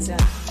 Louisa.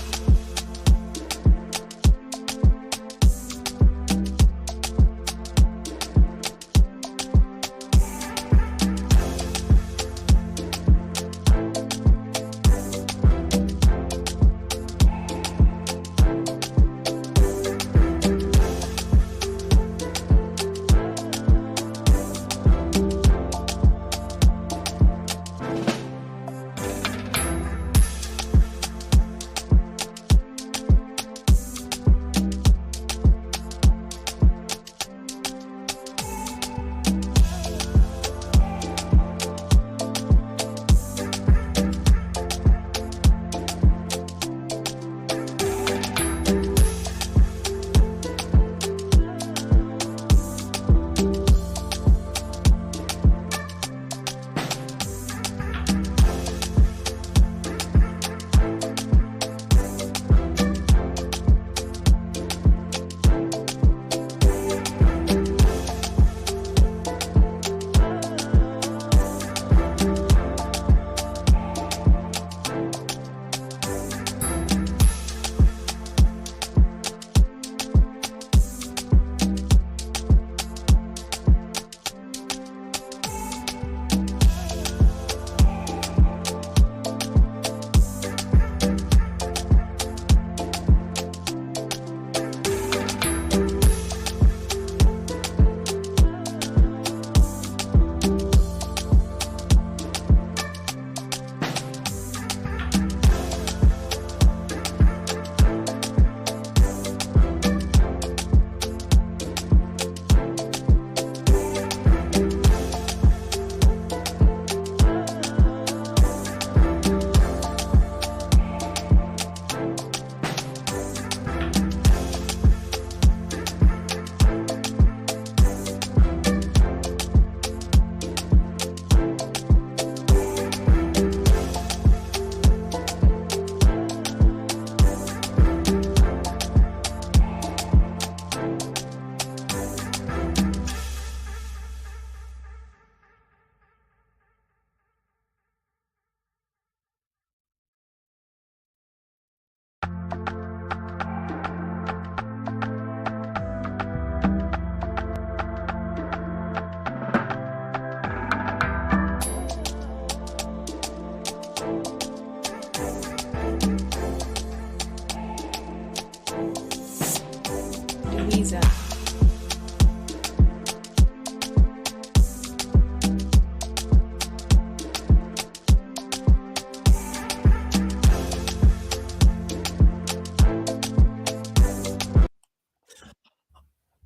Louisa.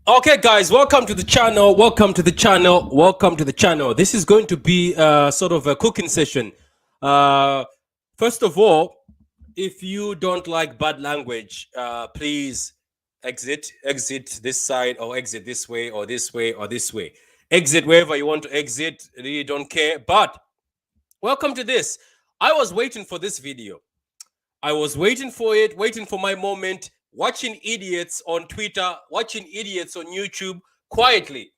Okay, guys, welcome to the channel. Welcome to the channel. Welcome to the channel. This is going to be sort of a cooking session. First of all, if you don't like bad language, please exit this side, or exit this way, or this way, or this way. Exit wherever you want to exit. Really don't care. But welcome to this. I was waiting for this video. I was waiting for it, waiting for my moment, watching idiots on Twitter, watching idiots on YouTube quietly.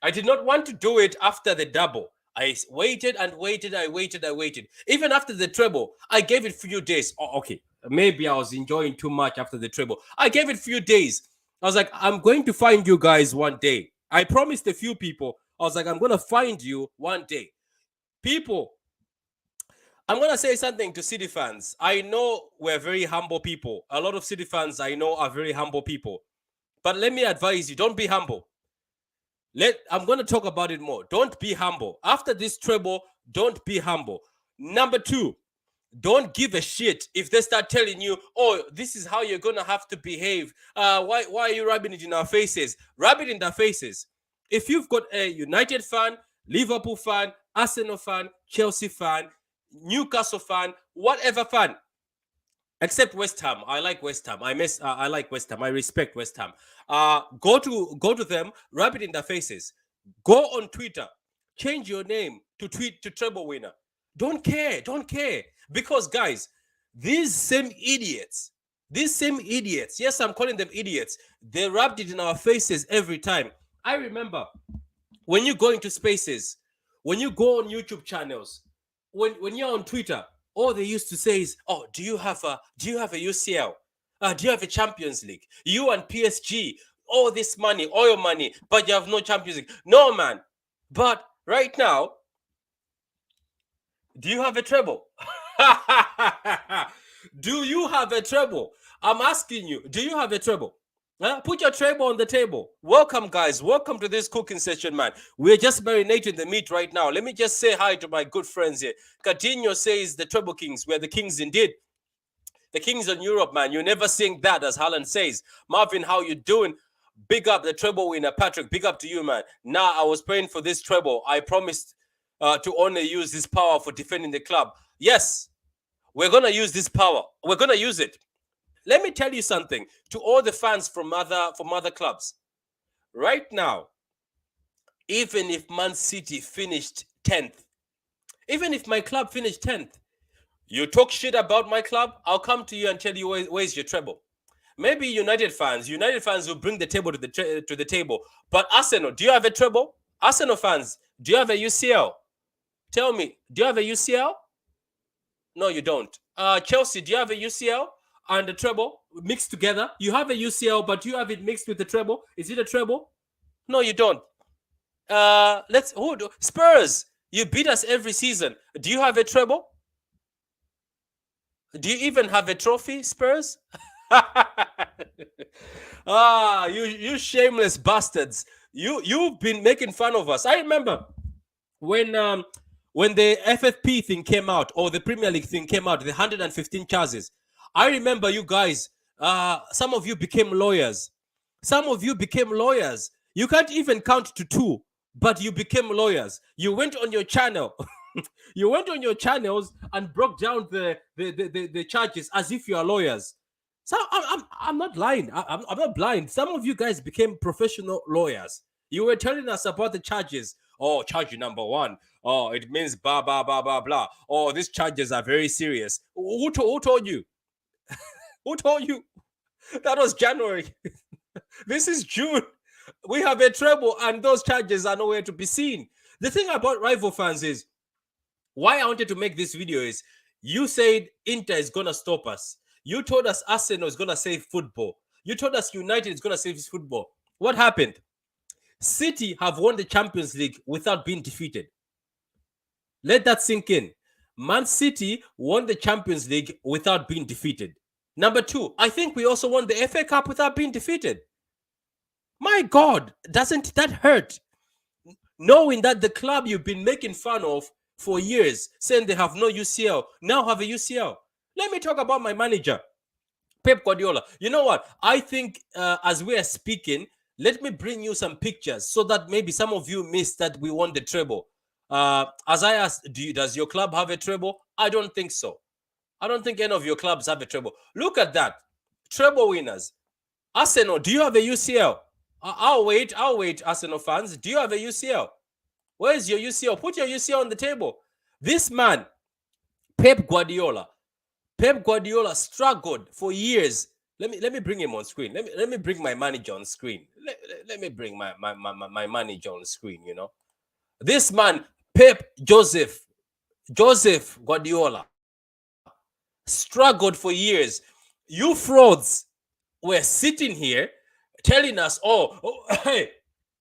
I did not want to do it after the double. I waited and waited, I waited. Even after the treble, I gave it a few days. Oh, okay, maybe I was enjoying too much after the treble. I gave it a few days. I was like, I'm going to find you guys one day. I promised a few people. I was like, I'm going to find you one day. People, I'm going to say something to City fans. I know we're very humble people. A lot of City fans I know are very humble people. But let me advise you, don't be humble. I'm going to talk about it more. Don't be humble. After this treble, don't be humble. Number two, don't give a shit if they start telling you, oh, this is how you're going to have to behave. Why are you rubbing it in our faces? Rub it in their faces. If you've got a United fan, Liverpool fan, Arsenal fan, Chelsea fan, Newcastle fan, whatever fan, except West Ham. I like West Ham. I like West Ham. I respect West Ham. Go to them, rub it in their faces. Go on Twitter, change your name to tweet to treble winner. Don't care. Because guys, these same idiots, yes, I'm calling them idiots. They rubbed it in our faces every time. I remember when you go into spaces, when you go on YouTube channels, when you're on Twitter, all they used to say is, "Oh, do you have a UCL? Do you have a Champions League? You and PSG, all this money, oil money, but you have no Champions League." No, man. But right now, do you have a treble? Do you have a treble? I'm asking you, do you have a treble? Put your treble on the table. Welcome, guys. Welcome to this cooking session, man. We're just marinating the meat right now. Let me just say hi to my good friends here. Coutinho says the treble kings. We're the kings indeed. The kings in Europe, man. You never sing that, as Haaland says. Marvin, how you doing? Big up the treble winner, Patrick. Big up to you, man. Now, I was praying for this treble. I promised to only use this power for defending the club. Yes, we're going to use this power. We're going to use it. Let me tell you something to all the fans from other clubs. Right now, even if Man City finished 10th, even if my club finished 10th, you talk shit about my club, I'll come to you and tell you where's your treble. Maybe United fans will bring the table to the table. But Arsenal, do you have a treble? Arsenal fans, do you have a UCL? Tell me, do you have a UCL? No, you don't. Chelsea, do you have a UCL and the treble mixed together? You have a UCL, but you have it mixed with the treble. Is it a treble? No, you don't. Spurs, you beat us every season. Do you have a treble? Do you even have a trophy, Spurs? You shameless bastards. You've been making fun of us. I remember when the FFP thing came out, or the Premier League thing came out, the 115 charges. I remember you guys, some of you became lawyers. You can't even count to 2, but you became lawyers. You went on your channel. You went on your channels and broke down the charges as if you are lawyers. So I'm not lying. I'm not blind. Some of you guys became professional lawyers. You were telling us about the charges. Oh, charge number 1. Oh, it means blah, blah, blah, blah, blah. Oh, these charges are very serious. Who told you? Who told you? That was January. This is June. We have a treble and those charges are nowhere to be seen. The thing about rival fans is, why I wanted to make this video is, you said Inter is going to stop us. You told us Arsenal is going to save football. You told us United is going to save football. What happened? City have won the Champions League without being defeated. Let that sink in. Man City won the Champions League without being defeated. Number 2, I think we also won the FA Cup without being defeated. My God, doesn't that hurt? Knowing that the club you've been making fun of for years, saying they have no UCL, now have a UCL. Let me talk about my manager, Pep Guardiola. You know what? I think as we are speaking, let me bring you some pictures so that maybe some of you missed that we won the treble. As I asked, does your club have a treble? I don't think so. I don't think any of your clubs have a treble. Look at that. Treble winners. Arsenal, do you have a UCL? I'll wait, Arsenal fans. Do you have a UCL? Where's your UCL? Put your UCL on the table. This man, Pep Guardiola struggled for years. Let me bring him on screen. Let me bring my manager on screen. Let me bring my manager on screen, you know. This man, Joseph Guardiola, struggled for years. You frauds were sitting here telling us, hey,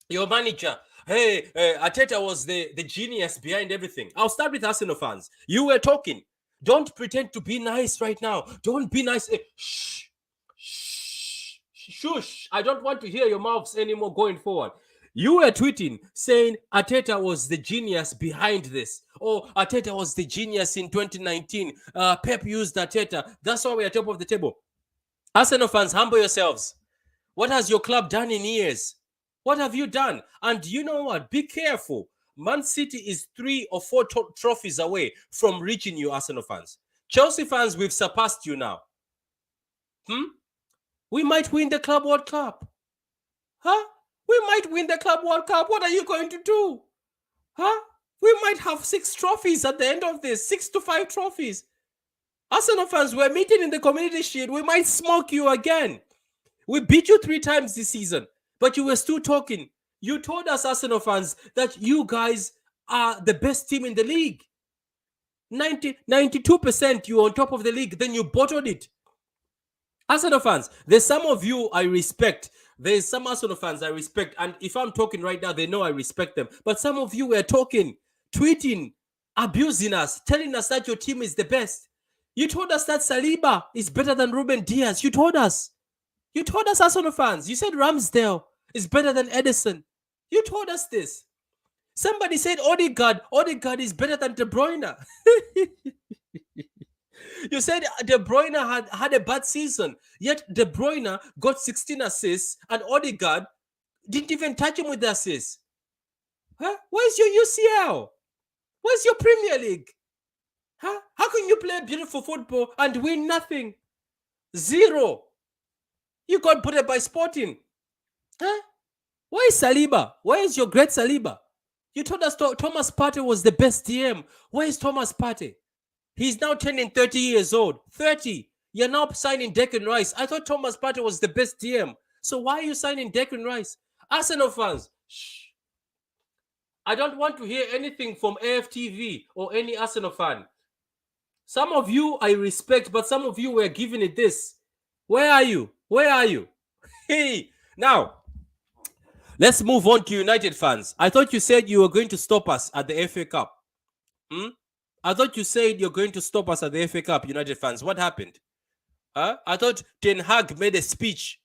your manager, hey, Arteta was the genius behind everything. I'll start with Arsenal fans. You were talking. Don't pretend to be nice right now. Don't be nice. Shh. Shush. I don't want to hear your mouths anymore going forward. You were tweeting saying Arteta was the genius behind this. Oh, Arteta was the genius in 2019. Pep used Arteta. That's why we're top of the table. Arsenal fans, humble yourselves. What has your club done in years? What have you done? And you know what? Be careful. Man City is 3 or 4 trophies away from reaching you, Arsenal fans. Chelsea fans, we've surpassed you now. We might win the Club World Cup. We might win the Club World Cup. What are you going to do? We might have 6 trophies at the end of this. 6 to 5 trophies. Arsenal fans, we're meeting in the Community Shield. We might smoke you again. We beat you 3 times this season, but you were still talking. You told us, Arsenal fans, that you guys are the best team in the league. 92% you're on top of the league, then you bottled it. Arsenal fans, there's some of you I respect. There's some Arsenal fans I respect. And if I'm talking right now, they know I respect them. But some of you were talking, tweeting, abusing us, telling us that your team is the best. You told us that Saliba is better than Ruben Diaz. You told us. You told us, Arsenal fans. You said Ramsdale is better than Edison. You told us this. Somebody said Odegaard is better than De Bruyne. You said De Bruyne had a bad season, yet De Bruyne got 16 assists and Odegaard didn't even touch him with the assists. Huh? Where's your UCL? Where's your Premier League? Huh? How can you play beautiful football and win nothing? Zero. You got put by Sporting. Huh? Where is Saliba? Where is your great Saliba? You told us Thomas Partey was the best DM. Where is Thomas Partey? He's now turning 30 years old. 30. You're now signing Declan Rice. I thought Thomas Partey was the best DM. So why are you signing Declan Rice? Arsenal fans, shh. I don't want to hear anything from AFTV or any Arsenal fan. Some of you I respect, but some of you were giving it this. Where are you? Where are you? Hey, now, let's move on to United fans. I thought you said you were going to stop us at the FA Cup. I thought you said you're going to stop us at the FA Cup, United fans. What happened? I thought Ten Hag made a speech.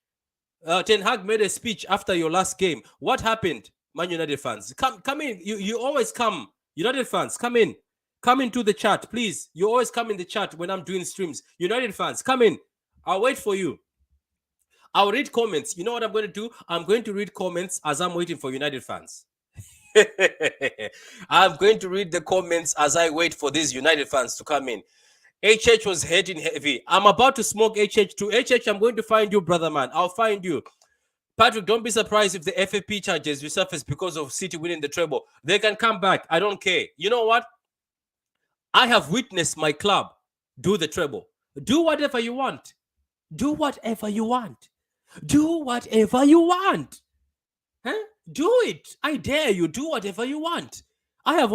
Ten Hag made a speech after your last game. What happened, Man United fans? Come in. You always come. United fans, come in. Come into the chat, please. You always come in the chat when I'm doing streams. United fans, come in. I'll wait for you. I'll read comments. You know what I'm going to do? I'm going to read comments as I'm waiting for United fans. I'm going to read the comments as I wait for these United fans to come in. HH was hitting heavy. I'm about to smoke HH too. HH, I'm going to find you, brother man. I'll find you. Patrick, don't be surprised if the FFP charges resurface because of City winning the treble. They can come back. I don't care. You know what? I have witnessed my club do the treble. Do whatever you want. Do whatever you want. Do whatever you want. Huh? Do it. I dare you. Do whatever you want. I have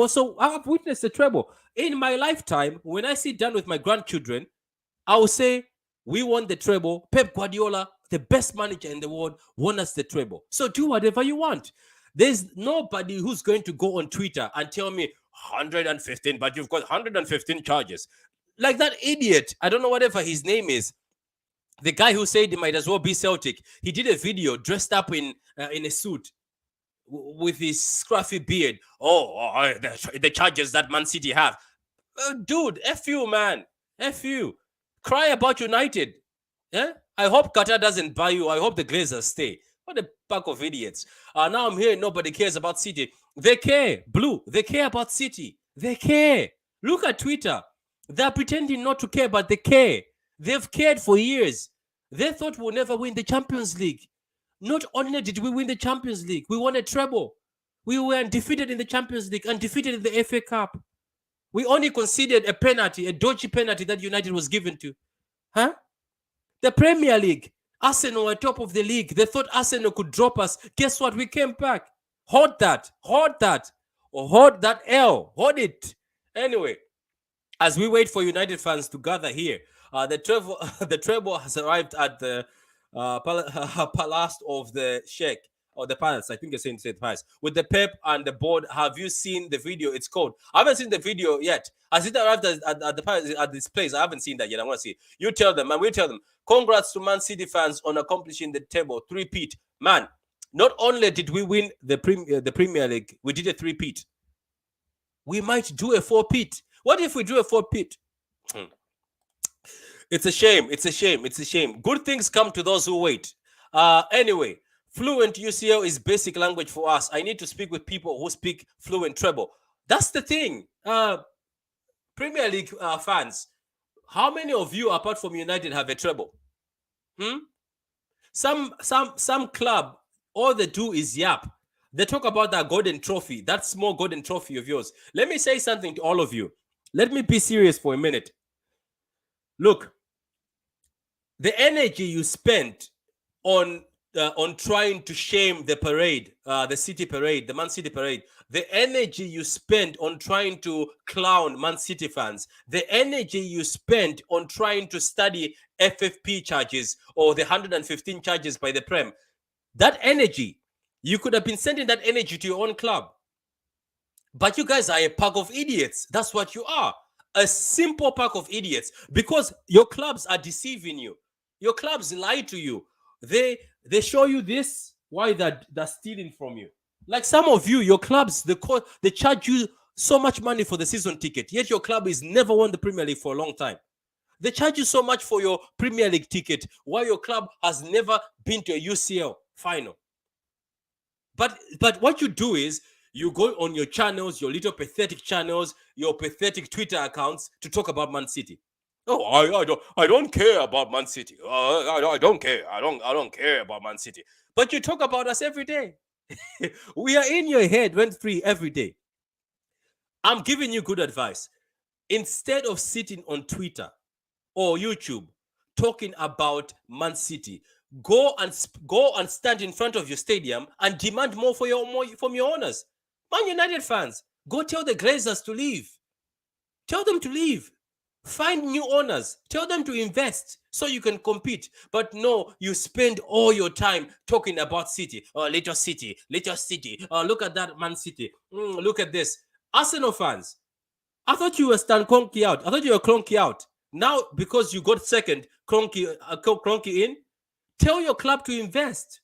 witnessed the treble. In my lifetime, when I sit down with my grandchildren, I will say, we won the treble. Pep Guardiola, the best manager in the world, won us the treble. So do whatever you want. There's nobody who's going to go on Twitter and tell me 115, but you've got 115 charges. Like that idiot. I don't know whatever his name is. The guy who said he might as well be Celtic. He did a video dressed up in a suit with his scruffy beard. The charges that Man City have. Dude, F you, man. F you. Cry about United. Yeah? I hope Qatar doesn't buy you. I hope the Glazers stay. What a pack of idiots. Now I'm hearing nobody cares about City. They care. Blue. They care about City. They care. Look at Twitter. They're pretending not to care, but they care. They've cared for years. They thought we'll never win the Champions League. Not only did we win the Champions League, we won a treble. We were undefeated in the Champions League, undefeated in the FA Cup. We only conceded a penalty, a dodgy penalty that United was given to. Huh? The Premier League. Arsenal were top of the league. They thought Arsenal could drop us. Guess what? We came back. Hold that. Hold that. Or hold that L. Hold it. Anyway, as we wait for United fans to gather here, the treble has arrived at the palace of the Sheikh, or the palace. I think you're saying the palace with the Pep and the board. Have you seen the video? It's called. I haven't seen the video yet. Has it arrived at the palace at this place? I haven't seen that yet. I want to see. You tell them, and we tell them. Congrats to Man City fans on accomplishing the treble three-peat. Man, not only did we win the Premier League, we did a three-peat. We might do a four-peat. What if we do a four-peat? It's a shame. It's a shame. It's a shame. Good things come to those who wait. Anyway, fluent UCL is basic language for us. I need to speak with people who speak fluent treble. That's the thing. Premier League fans, how many of you, apart from United, have a treble? Some club, all they do is yap. They talk about that golden trophy, that small golden trophy of yours. Let me say something to all of you. Let me be serious for a minute. Look, the energy you spent on on trying to shame the parade, the City parade, the Man City parade, the energy you spent on trying to clown Man City fans, the energy you spent on trying to study FFP charges or the 115 charges by the Prem, that energy, you could have been sending that energy to your own club. But you guys are a pack of idiots. That's what you are. A simple pack of idiots, because your clubs are deceiving you. Your clubs lie to you. They show you this, why they're stealing from you. Like some of you, your clubs, they charge you so much money for the season ticket, yet your club has never won the Premier League for a long time. They charge you so much for your Premier League ticket, while your club has never been to a UCL final. But what you do is you go on your channels, your little pathetic channels, your pathetic Twitter accounts to talk about Man City. Oh, I don't care about Man City. I don't care. I don't care about Man City. But you talk about us every day. We are in your head rent free every day. I'm giving you good advice. Instead of sitting on Twitter or YouTube talking about Man City, go and stand in front of your stadium and demand more from your owners. Man United fans, go tell the Glazers to leave. Tell them to leave. Find new owners. Tell them to invest so you can compete. But no, you spend all your time talking about City. Oh, little City, little City. Oh, look at that Man City. Look at this. Arsenal fans, I thought you were Stan Kroenke out. I thought you were Kroenke out. Now, because you got second, Kroenke in, tell your club to invest.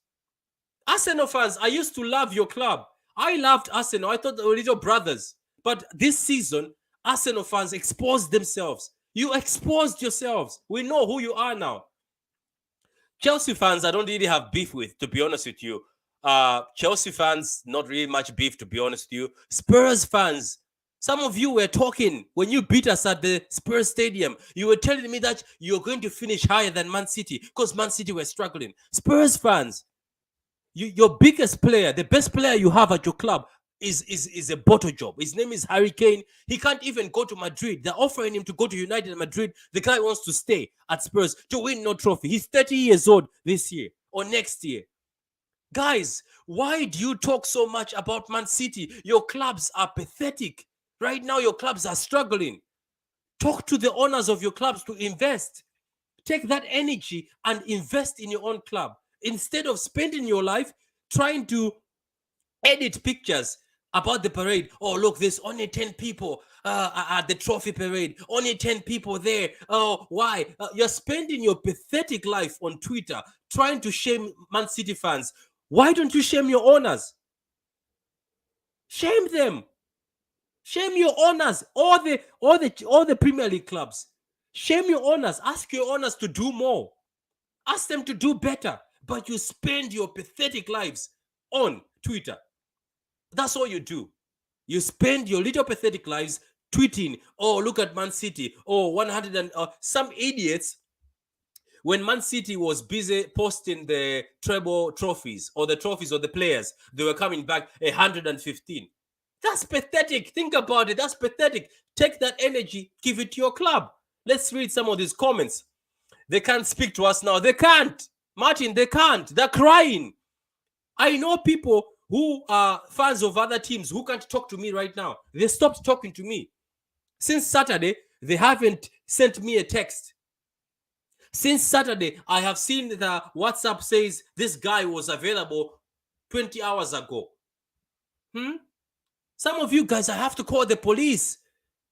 Arsenal fans, I used to love your club. I loved Arsenal. I thought they were little brothers. But this season, Arsenal fans exposed themselves. You exposed yourselves. We know who you are now. Chelsea fans, I don't really have beef with, to be honest with you. Chelsea fans, not really much beef, to be honest with you. Spurs fans, some of you were talking when you beat us at the Spurs Stadium. You were telling me that you're going to finish higher than Man City because Man City were struggling. Spurs fans, your biggest player, the best player you have at your club is a bottle job. His name is Harry Kane. He can't even go to Madrid. They're offering him to go to United Madrid. The guy wants to stay at Spurs to win no trophy. He's 30 years old this year or next year. Guys, why do you talk so much about Man City? Your clubs are pathetic. Right now, your clubs are struggling. Talk to the owners of your clubs to invest. Take that energy and invest in your own club. Instead of spending your life trying to edit pictures about the parade. Oh, look, there's only 10 people at the trophy parade. Only 10 people there. Oh, why? You're spending your pathetic life on Twitter trying to shame Man City fans. Why don't you shame your owners? Shame them. Shame your owners. All the Premier League clubs. Shame your owners. Ask your owners to do more. Ask them to do better. But you spend your pathetic lives on Twitter. That's all you do. You spend your little pathetic lives tweeting, oh, look at Man City. Oh, 100 and some idiots, when Man City was busy posting the treble trophies or the trophies of the players, they were coming back 115. That's pathetic. Think about it. That's pathetic. Take that energy, give it to your club. Let's read some of these comments. They can't speak to us now. They can't. Martin, they can't. They're crying. I know people who are fans of other teams who can't talk to me right now. They stopped talking to me. Since Saturday, they haven't sent me a text. Since Saturday, I have seen the WhatsApp says this guy was available 20 hours ago. Some of you guys, I have to call the police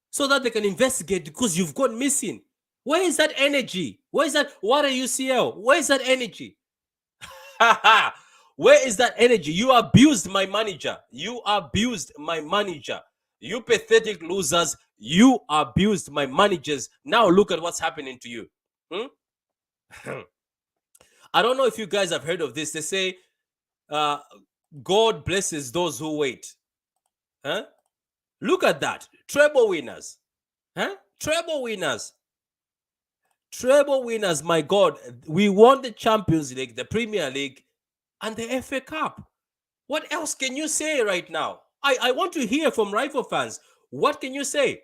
so that they can investigate because you've gone missing. Where is that energy? Where is that water UCL? Where is that energy? Where is that energy? You abused my manager. You abused my manager. You pathetic losers. You abused my managers. Now look at what's happening to you. I don't know if you guys have heard of this. They say, God blesses those who wait. Huh? Look at that. Treble winners. Huh? Treble winners. Treble winners, my God. We won the Champions League, the Premier League, and the FA Cup. What else can you say right now? I want to hear from rival fans. What can you say?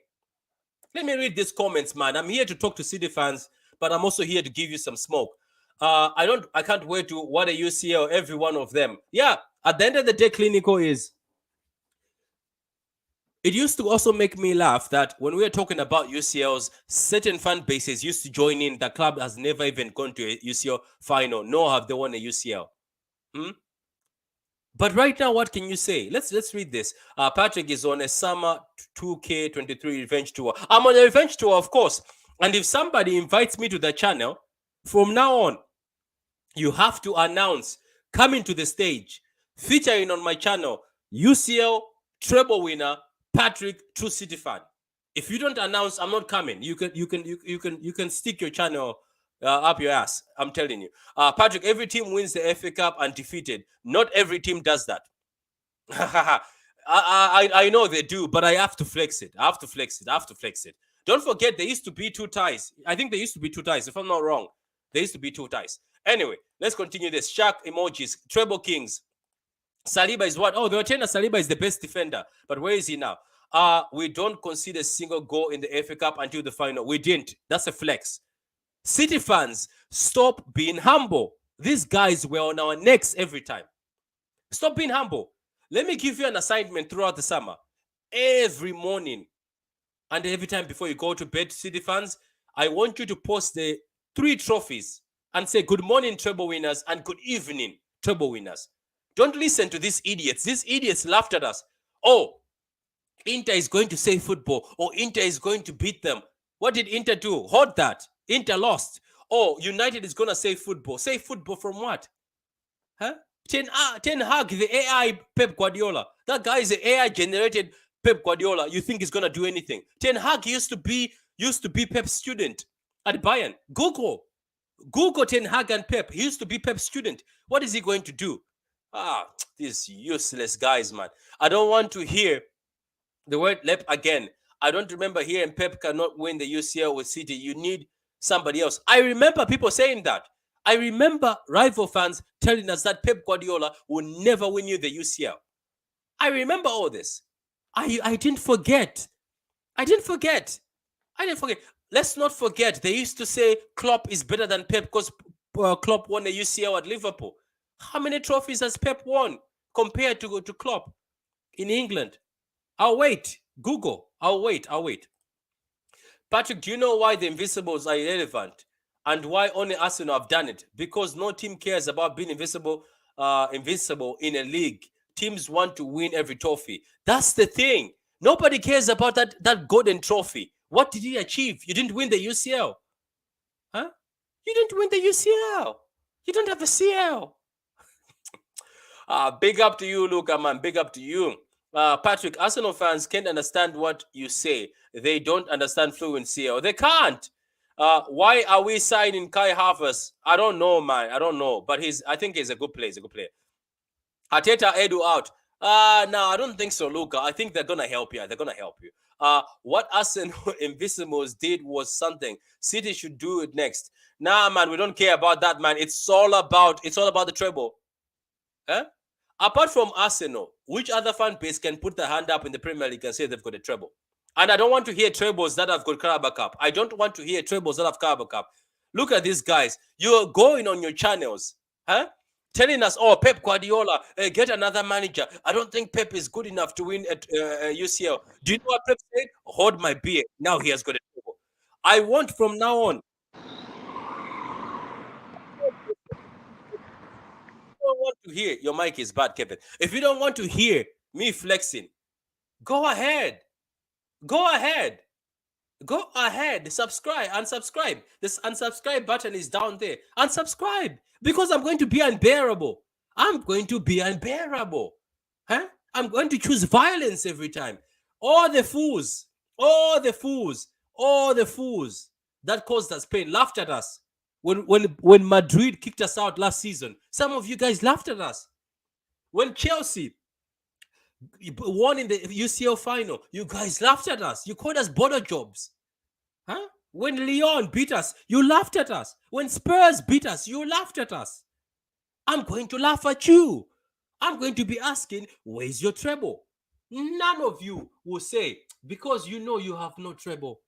Let me read these comments, man. I'm here to talk to City fans, but I'm also here to give you some smoke. I can't wait to what a UCL, every one of them. Yeah, at the end of the day, clinical is. It used to also make me laugh that when we were talking about UCLs, certain fan bases used to join in. The club has never even gone to a UCL final, nor have they won a UCL. Hmm? But right now, what can you say? Let's read this. Patrick is on a summer 2K23 revenge tour. I'm on a revenge tour, of course. And if somebody invites me to the channel, from now on, you have to announce coming to the stage, featuring on my channel, UCL treble winner Patrick, True City fan. If you don't announce, I'm not coming. You can stick your channel up your ass. I'm telling you, Patrick. Every team wins the FA Cup undefeated. Not every team does that. I know they do, but I have to flex it. I have to flex it. I have to flex it. Don't forget, there used to be two ties. I think there used to be two ties. If I'm not wrong, there used to be two ties. Anyway, let's continue this. Shark emojis. Treble Kings. Saliba is what? Oh, they were saying that Saliba is the best defender. But where is he now? We don't concede a single goal in the FA Cup until the final. We didn't. That's a flex. City fans, stop being humble. These guys were on our necks every time. Stop being humble. Let me give you an assignment throughout the summer. Every morning and every time before you go to bed, City fans, I want you to post the 3 trophies and say good morning, treble winners, and good evening, treble winners. Don't listen to these idiots. These idiots laughed at us. Oh, Inter is going to save football, or Inter is going to beat them. What did Inter do? Hold that. Inter lost. Oh, United is going to save football. Save football from what? Huh? Ten Hag, the AI Pep Guardiola. That guy is the AI generated Pep Guardiola. You think he's gonna do anything? Ten Hag used to be Pep's student at Bayern. Google Ten Hag and Pep. He used to be Pep's student. What is he going to do? These useless guys, man. I don't want to hear the word Lep again. I don't remember hearing Pep cannot win the UCL with City. You need somebody else. I remember people saying that. I remember rival fans telling us that Pep Guardiola will never win you the UCL. I remember all this. I didn't forget. I didn't forget. Let's not forget. They used to say Klopp is better than Pep because Klopp won the UCL at Liverpool. How many trophies has Pep won compared to Klopp in England? I'll wait. Google. I'll wait. Patrick, do you know why the Invisibles are irrelevant and why only Arsenal have done it? Because no team cares about being invincible in a league. Teams want to win every trophy. That's the thing. Nobody cares about that golden trophy. What did he achieve? You didn't win the UCL. Huh? You didn't win the UCL. You don't have a CL. Big up to you, Luca, man. Big up to you. Patrick, Arsenal fans can't understand what you say. They don't understand fluency, or they can't. Why are we signing Kai Havertz? I don't know, man. I don't know. But I think he's a good player. Arteta, Edu out. No, I don't think so, Luca. I think they're going to help you. They're going to help you. What Arsenal Invisibles did was something. City should do it next. Nah, man, we don't care about that, man. It's all about the treble. Huh? Apart from Arsenal, which other fan base can put their hand up in the Premier League and say they've got a treble? And I don't want to hear trebles that have got Carabao Cup. I don't want to hear trebles that have Carabao Cup. Look at these guys. You're going on your channels, huh? Telling us, oh, Pep Guardiola, get another manager. I don't think Pep is good enough to win at UCL. Do you know what Pep said? Hold my beer. Now he has got a treble. I want from now on. Don't want to hear your mic is bad, Kevin. If you don't want to hear me flexing, go ahead. Subscribe, unsubscribe. This unsubscribe button is down there. Unsubscribe because I'm going to be unbearable. Huh? I'm going to choose violence every time. All the fools that caused us pain laughed at us. When Madrid kicked us out last season, some of you guys laughed at us. When Chelsea won in the UCL final, you guys laughed at us. You called us border jobs. Huh? When Lyon beat us, you laughed at us. When Spurs beat us, you laughed at us. I'm going to laugh at you. I'm going to be asking, where's your treble? None of you will say, because you know you have no treble.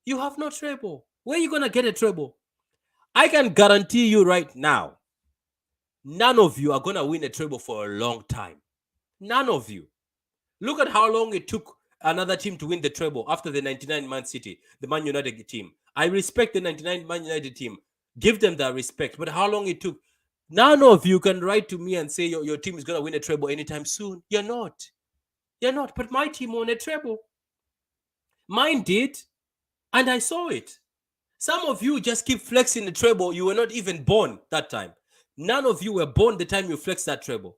You have no treble. Where are you going to get a treble? I can guarantee you right now, none of you are going to win a treble for a long time. None of you. Look at how long it took another team to win the treble after the 99 Man City, the Man United team. I respect the 99 Man United team. Give them that respect. But how long it took? None of you can write to me and say your team is going to win a treble anytime soon. You're not. You're not. But my team won a treble. Mine did. And I saw it. Some of you just keep flexing the treble. You were not even born that time. None of you were born the time you flexed that treble.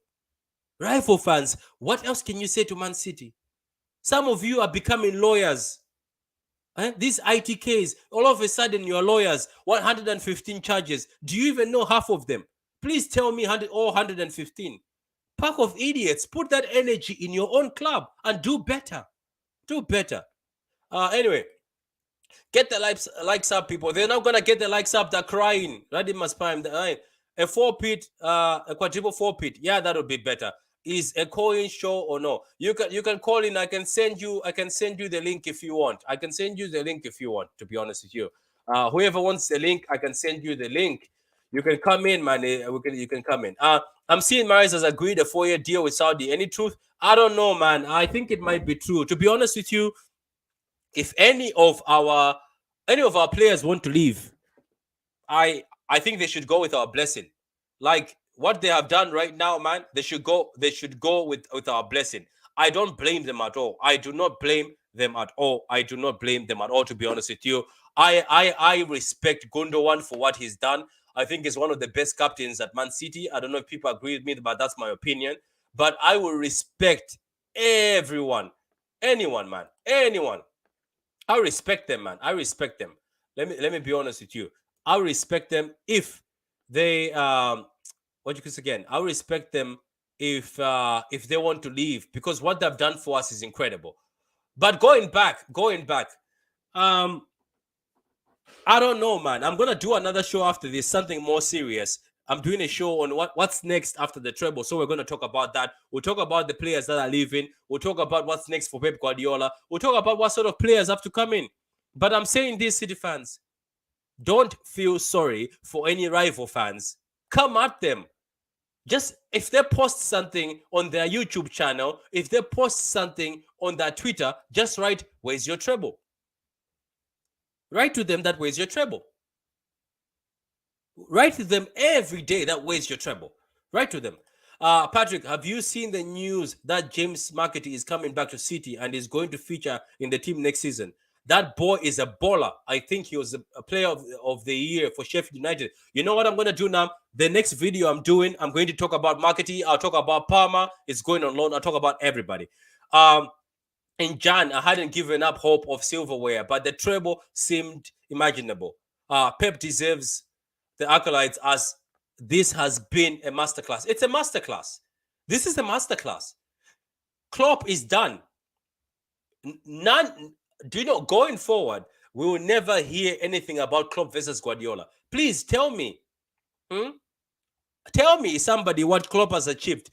Rifle fans, what else can you say to Man City? Some of you are becoming lawyers. These ITKs, all of a sudden you're lawyers, 115 charges. Do you even know half of them? Please tell me 115. Pack of idiots, put that energy in your own club and do better. Do better. Anyway, get the likes up, people. They're not gonna get the likes up. They're crying. Radim spam. A 4-pit, a quadruple 4-pit. Yeah, that would be better. Is a coin show or no? You can call in. I can send you the link if you want. I can send you the link if you want. To be honest with you, whoever wants the link, I can send you the link. You can come in, man. You can come in. I'm seeing Maris has agreed a 4-year deal with Saudi. Any truth? I don't know, man. I think it might be true. To be honest with you, if any of our players want to leave, I think they should go with our blessing. Like what they have done right now, man, they should go with our blessing. I don't blame them at all. I do not blame them at all. I do not blame them at all, to be honest with you. I respect Gundogan for what he's done. I think he's one of the best captains at Man City. I don't know if people agree with me, but that's my opinion. But I will respect everyone. Anyone, man. Anyone. I respect them, man. I respect them. Let me be honest with you. I respect them if they what you could say again. I respect them if they want to leave, because what they've done for us is incredible. But going back, I don't know, man. I'm gonna do another show after this, something more serious. I'm doing a show on what's next after the treble. So we're going to talk about that. We'll talk about the players that are leaving. We'll talk about what's next for Pep Guardiola. We'll talk about what sort of players have to come in. But I'm saying this, City fans, don't feel sorry for any rival fans. Come at them. Just if they post something on their YouTube channel, if they post something on their Twitter, just write, "Where's your treble?" Write to them that "Where's your treble?" Write to them every day that "Where's your treble?" Write to them. Patrick, have you seen the news that James Marketing is coming back to City and is going to feature in the team next season? That boy is a baller. I think he was a player of the year for Sheffield United. You know what I'm going to do now? The next video I'm doing, I'm going to talk about Marketing. I'll talk about Palmer. It's going on loan. I'll talk about everybody. In Jan, I hadn't given up hope of silverware, but the treble seemed imaginable. Pep deserves the accolades, as this has been a masterclass. It's a masterclass. This is a masterclass. Klopp is done. None. Do you know, going forward, we will never hear anything about Klopp versus Guardiola. Please tell me. Tell me, somebody, what Klopp has achieved.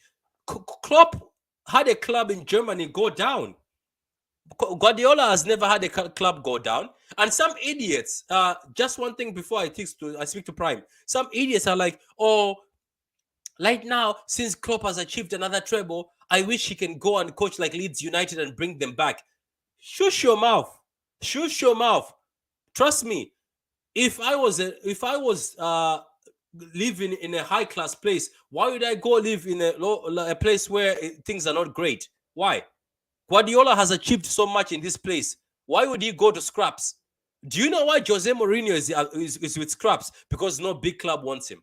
Klopp had a club in Germany go down. Guardiola has never had a club go down. And some idiots, just one thing before I speak to Prime, some idiots are like, oh, right now, since Klopp has achieved another treble, I wish he can go and coach like Leeds United and bring them back. Shush your mouth. Shush your mouth. Trust me. If I was living in a high class place, why would I go live in a place where things are not great? Why? Guardiola has achieved so much in this place. Why would he go to scraps? Do you know why Jose Mourinho is with scraps? Because no big club wants him.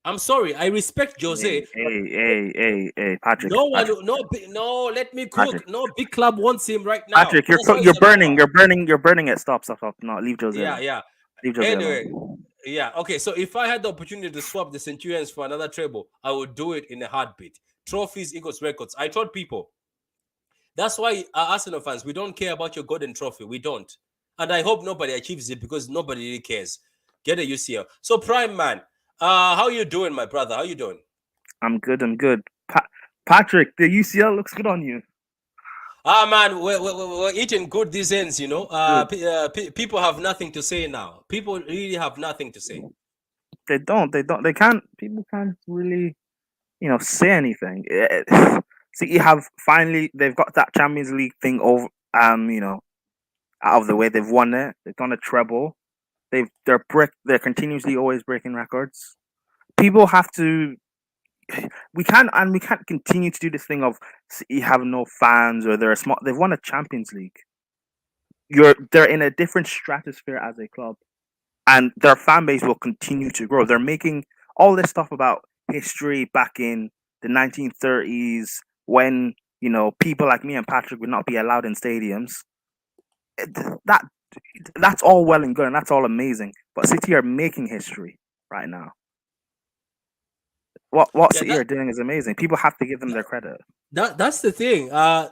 I'm sorry. I respect Jose. Hey, Patrick. No one, Patrick, no. Let me cook. Patrick, No big club wants him right now. Patrick, Jose you're is a burning. robber. You're burning it. Stop. No, leave Jose Yeah, alone. yeah. Leave Jose Anyway, alone. yeah. Okay, so if I had the opportunity to swap the Centurions for another treble, I would do it in a heartbeat. Trophies equals records. I told people. That's why Arsenal fans, we don't care about your golden trophy. We don't. And I hope nobody achieves it, because nobody really cares. Get a UCL. So Prime Man, how you doing, my brother? How you doing? I'm good. Patrick, the UCL looks good on you. Ah man, we're eating good these ends, you know. Good. People have nothing to say now. People really have nothing to say. They don't. They don't. They can't. People can't really, say anything. See, you have finally. They've got that Champions League thing over. Out of the way. They've won it. They've done a treble. They're continuously always breaking records. People have to. We can't continue to do this thing of City have no fans or they're a small. They've won a Champions League. They're in a different stratosphere as a club, and their fan base will continue to grow. They're making all this stuff about history back in the 1930s when people like me and Patrick would not be allowed in stadiums. That that's all well and good, and that's all amazing. But City are making history right now. What Yeah, City are doing is amazing. People have to give them their credit. that's the thing.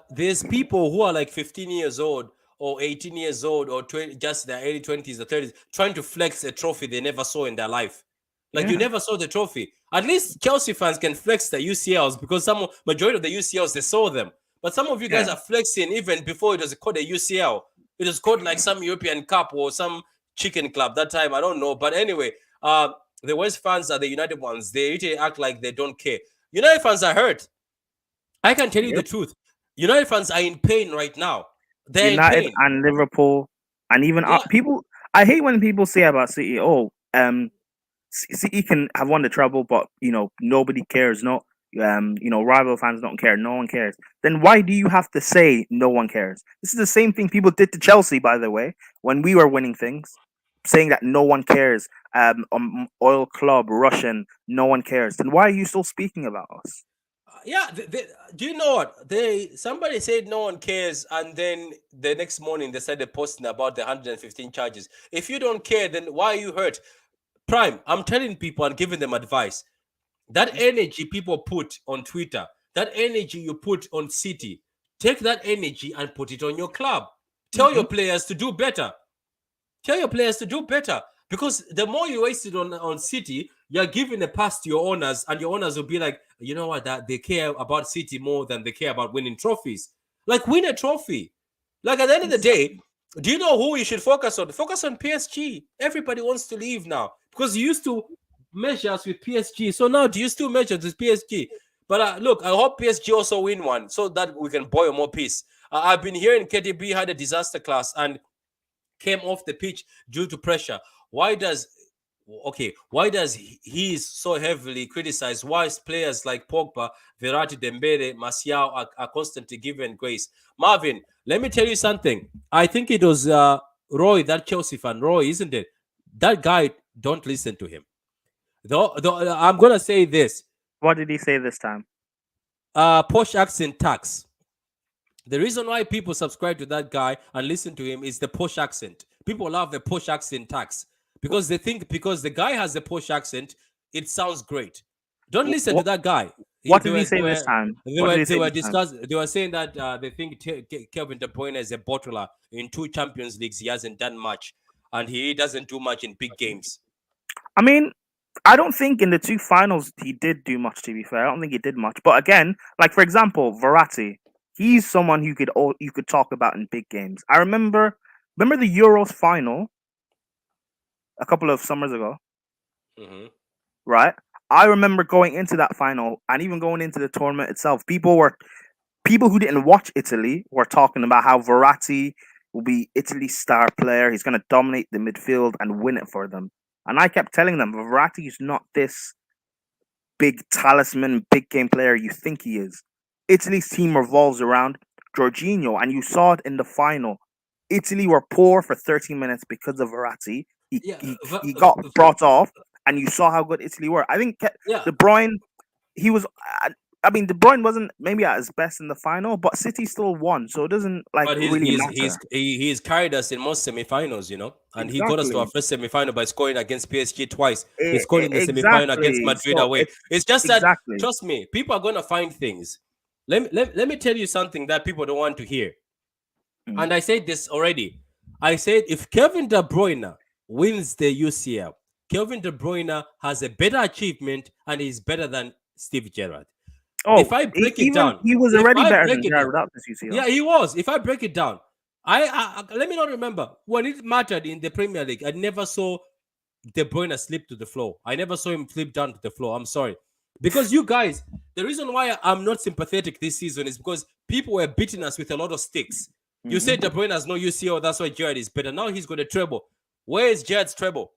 There's people who are like 15 years old or 18 years old or 20, just their early 20s or 30s, trying to flex a trophy they never saw in their life. Like you Yeah, never saw the trophy. At least Chelsea fans can flex the UCLs because some majority of the UCLs they saw them. But some of you guys yeah. are flexing even before it was called a UCL. It was called like some European Cup or some chicken club that time. I don't know. But anyway, the West fans are the United ones. They usually act like they don't care. United fans are hurt. I can tell you the Yep. truth. United fans are in pain right now. They're in United pain. and Liverpool and even Yeah. people. I hate when people say about City, oh, City can have won the treble, but nobody cares. No, rival fans don't care. No one cares. Then why do you have to say no one cares? This is the same thing people did to Chelsea, by the way, when we were winning things, saying that no one cares. Oil club, Russian, no one cares. Then why are you still speaking about us? Yeah, do you know what somebody said no one cares, and then the next morning they started posting about the 115 charges. If you don't care, then why are you hurt? Prime, I'm telling people and giving them advice. That energy people put on Twitter, that energy you put on City, take that energy and put it on your club. Tell Mm-hmm. your players to do better. Tell your players to do better, because the more you waste it on City, you're giving a pass to your owners, and your owners will be like, you know what, that they care about City more than they care about winning trophies. Like, win a trophy. Like, at the end of the day, do you know who you should focus on? Focus on PSG. Everybody wants to leave now because you used to measure us with PSG. So now, do you still measure with PSG? But look, I hope PSG also win one so that we can boil more peace. I've been hearing KDB had a disaster class and came off the pitch due to pressure. Why does he is so heavily criticized? Why is players like Pogba, Verratti, Dembele, Martial are constantly given grace? Marvin, let me tell you something. I think it was Roy, that Chelsea fan, Roy, isn't it? That guy, don't listen to him. Though I'm gonna say this: What did he say this time? posh accent tax. The reason why people subscribe to that guy and listen to him is the posh accent. People love the posh accent tax because they think because the guy has a posh accent, it sounds great. Don't listen to What that guy. What did he say this time? What did he They say were this time? discussing. They were saying that they think Kevin De Bruyne is a bottler in 2 Champions Leagues. He hasn't done much, and he doesn't do much in big games. I mean, I don't think in the two finals he did do much. To be fair, I don't think he did much. But again, like for example, Verratti, he's someone you could talk about in big games. I remember the Euros final a couple of summers ago, Mhm. right? I remember going into that final and even going into the tournament itself. People who didn't watch Italy were talking about how Verratti will be Italy's star player. He's going to dominate the midfield and win it for them. And I kept telling them Verratti is not this big talisman, big game player you think he is. Italy's team revolves around Jorginho, and you saw it in the final. Italy were poor for 30 minutes because of Verratti. He, Yeah, he, he got brought off, and you saw how good Italy were. I think yeah. De Bruyne, he was. I mean, De Bruyne wasn't maybe at his best in the final, but City still won, so it doesn't But really matter. he's carried us in most semifinals, and he got us to our Exactly, first semifinal by scoring against PSG twice. He scored in the semifinal against exactly. Madrid So away. it's It's just that, exactly. trust me, people are gonna find things. Let me tell you something that people don't want to hear. Mm. And I said this already. I said if Kevin De Bruyne wins the UCL, Kevin De Bruyne has a better achievement and is better than Steve Gerrard. If Oh, I break it even down, he was if already I better break than it Jared down, without this UCL. yeah, he was. If I break it down, let me not remember when it mattered in the Premier League. I never saw De Bruyne slip to the floor. I never saw him flip down to the floor. I'm sorry. Because you guys, the reason why I'm not sympathetic this season is because people were beating us with a lot of sticks. You Hmm. said De Bruyne has no UCL, that's why Jared is better. Now he's got a treble. Where is Jared's treble?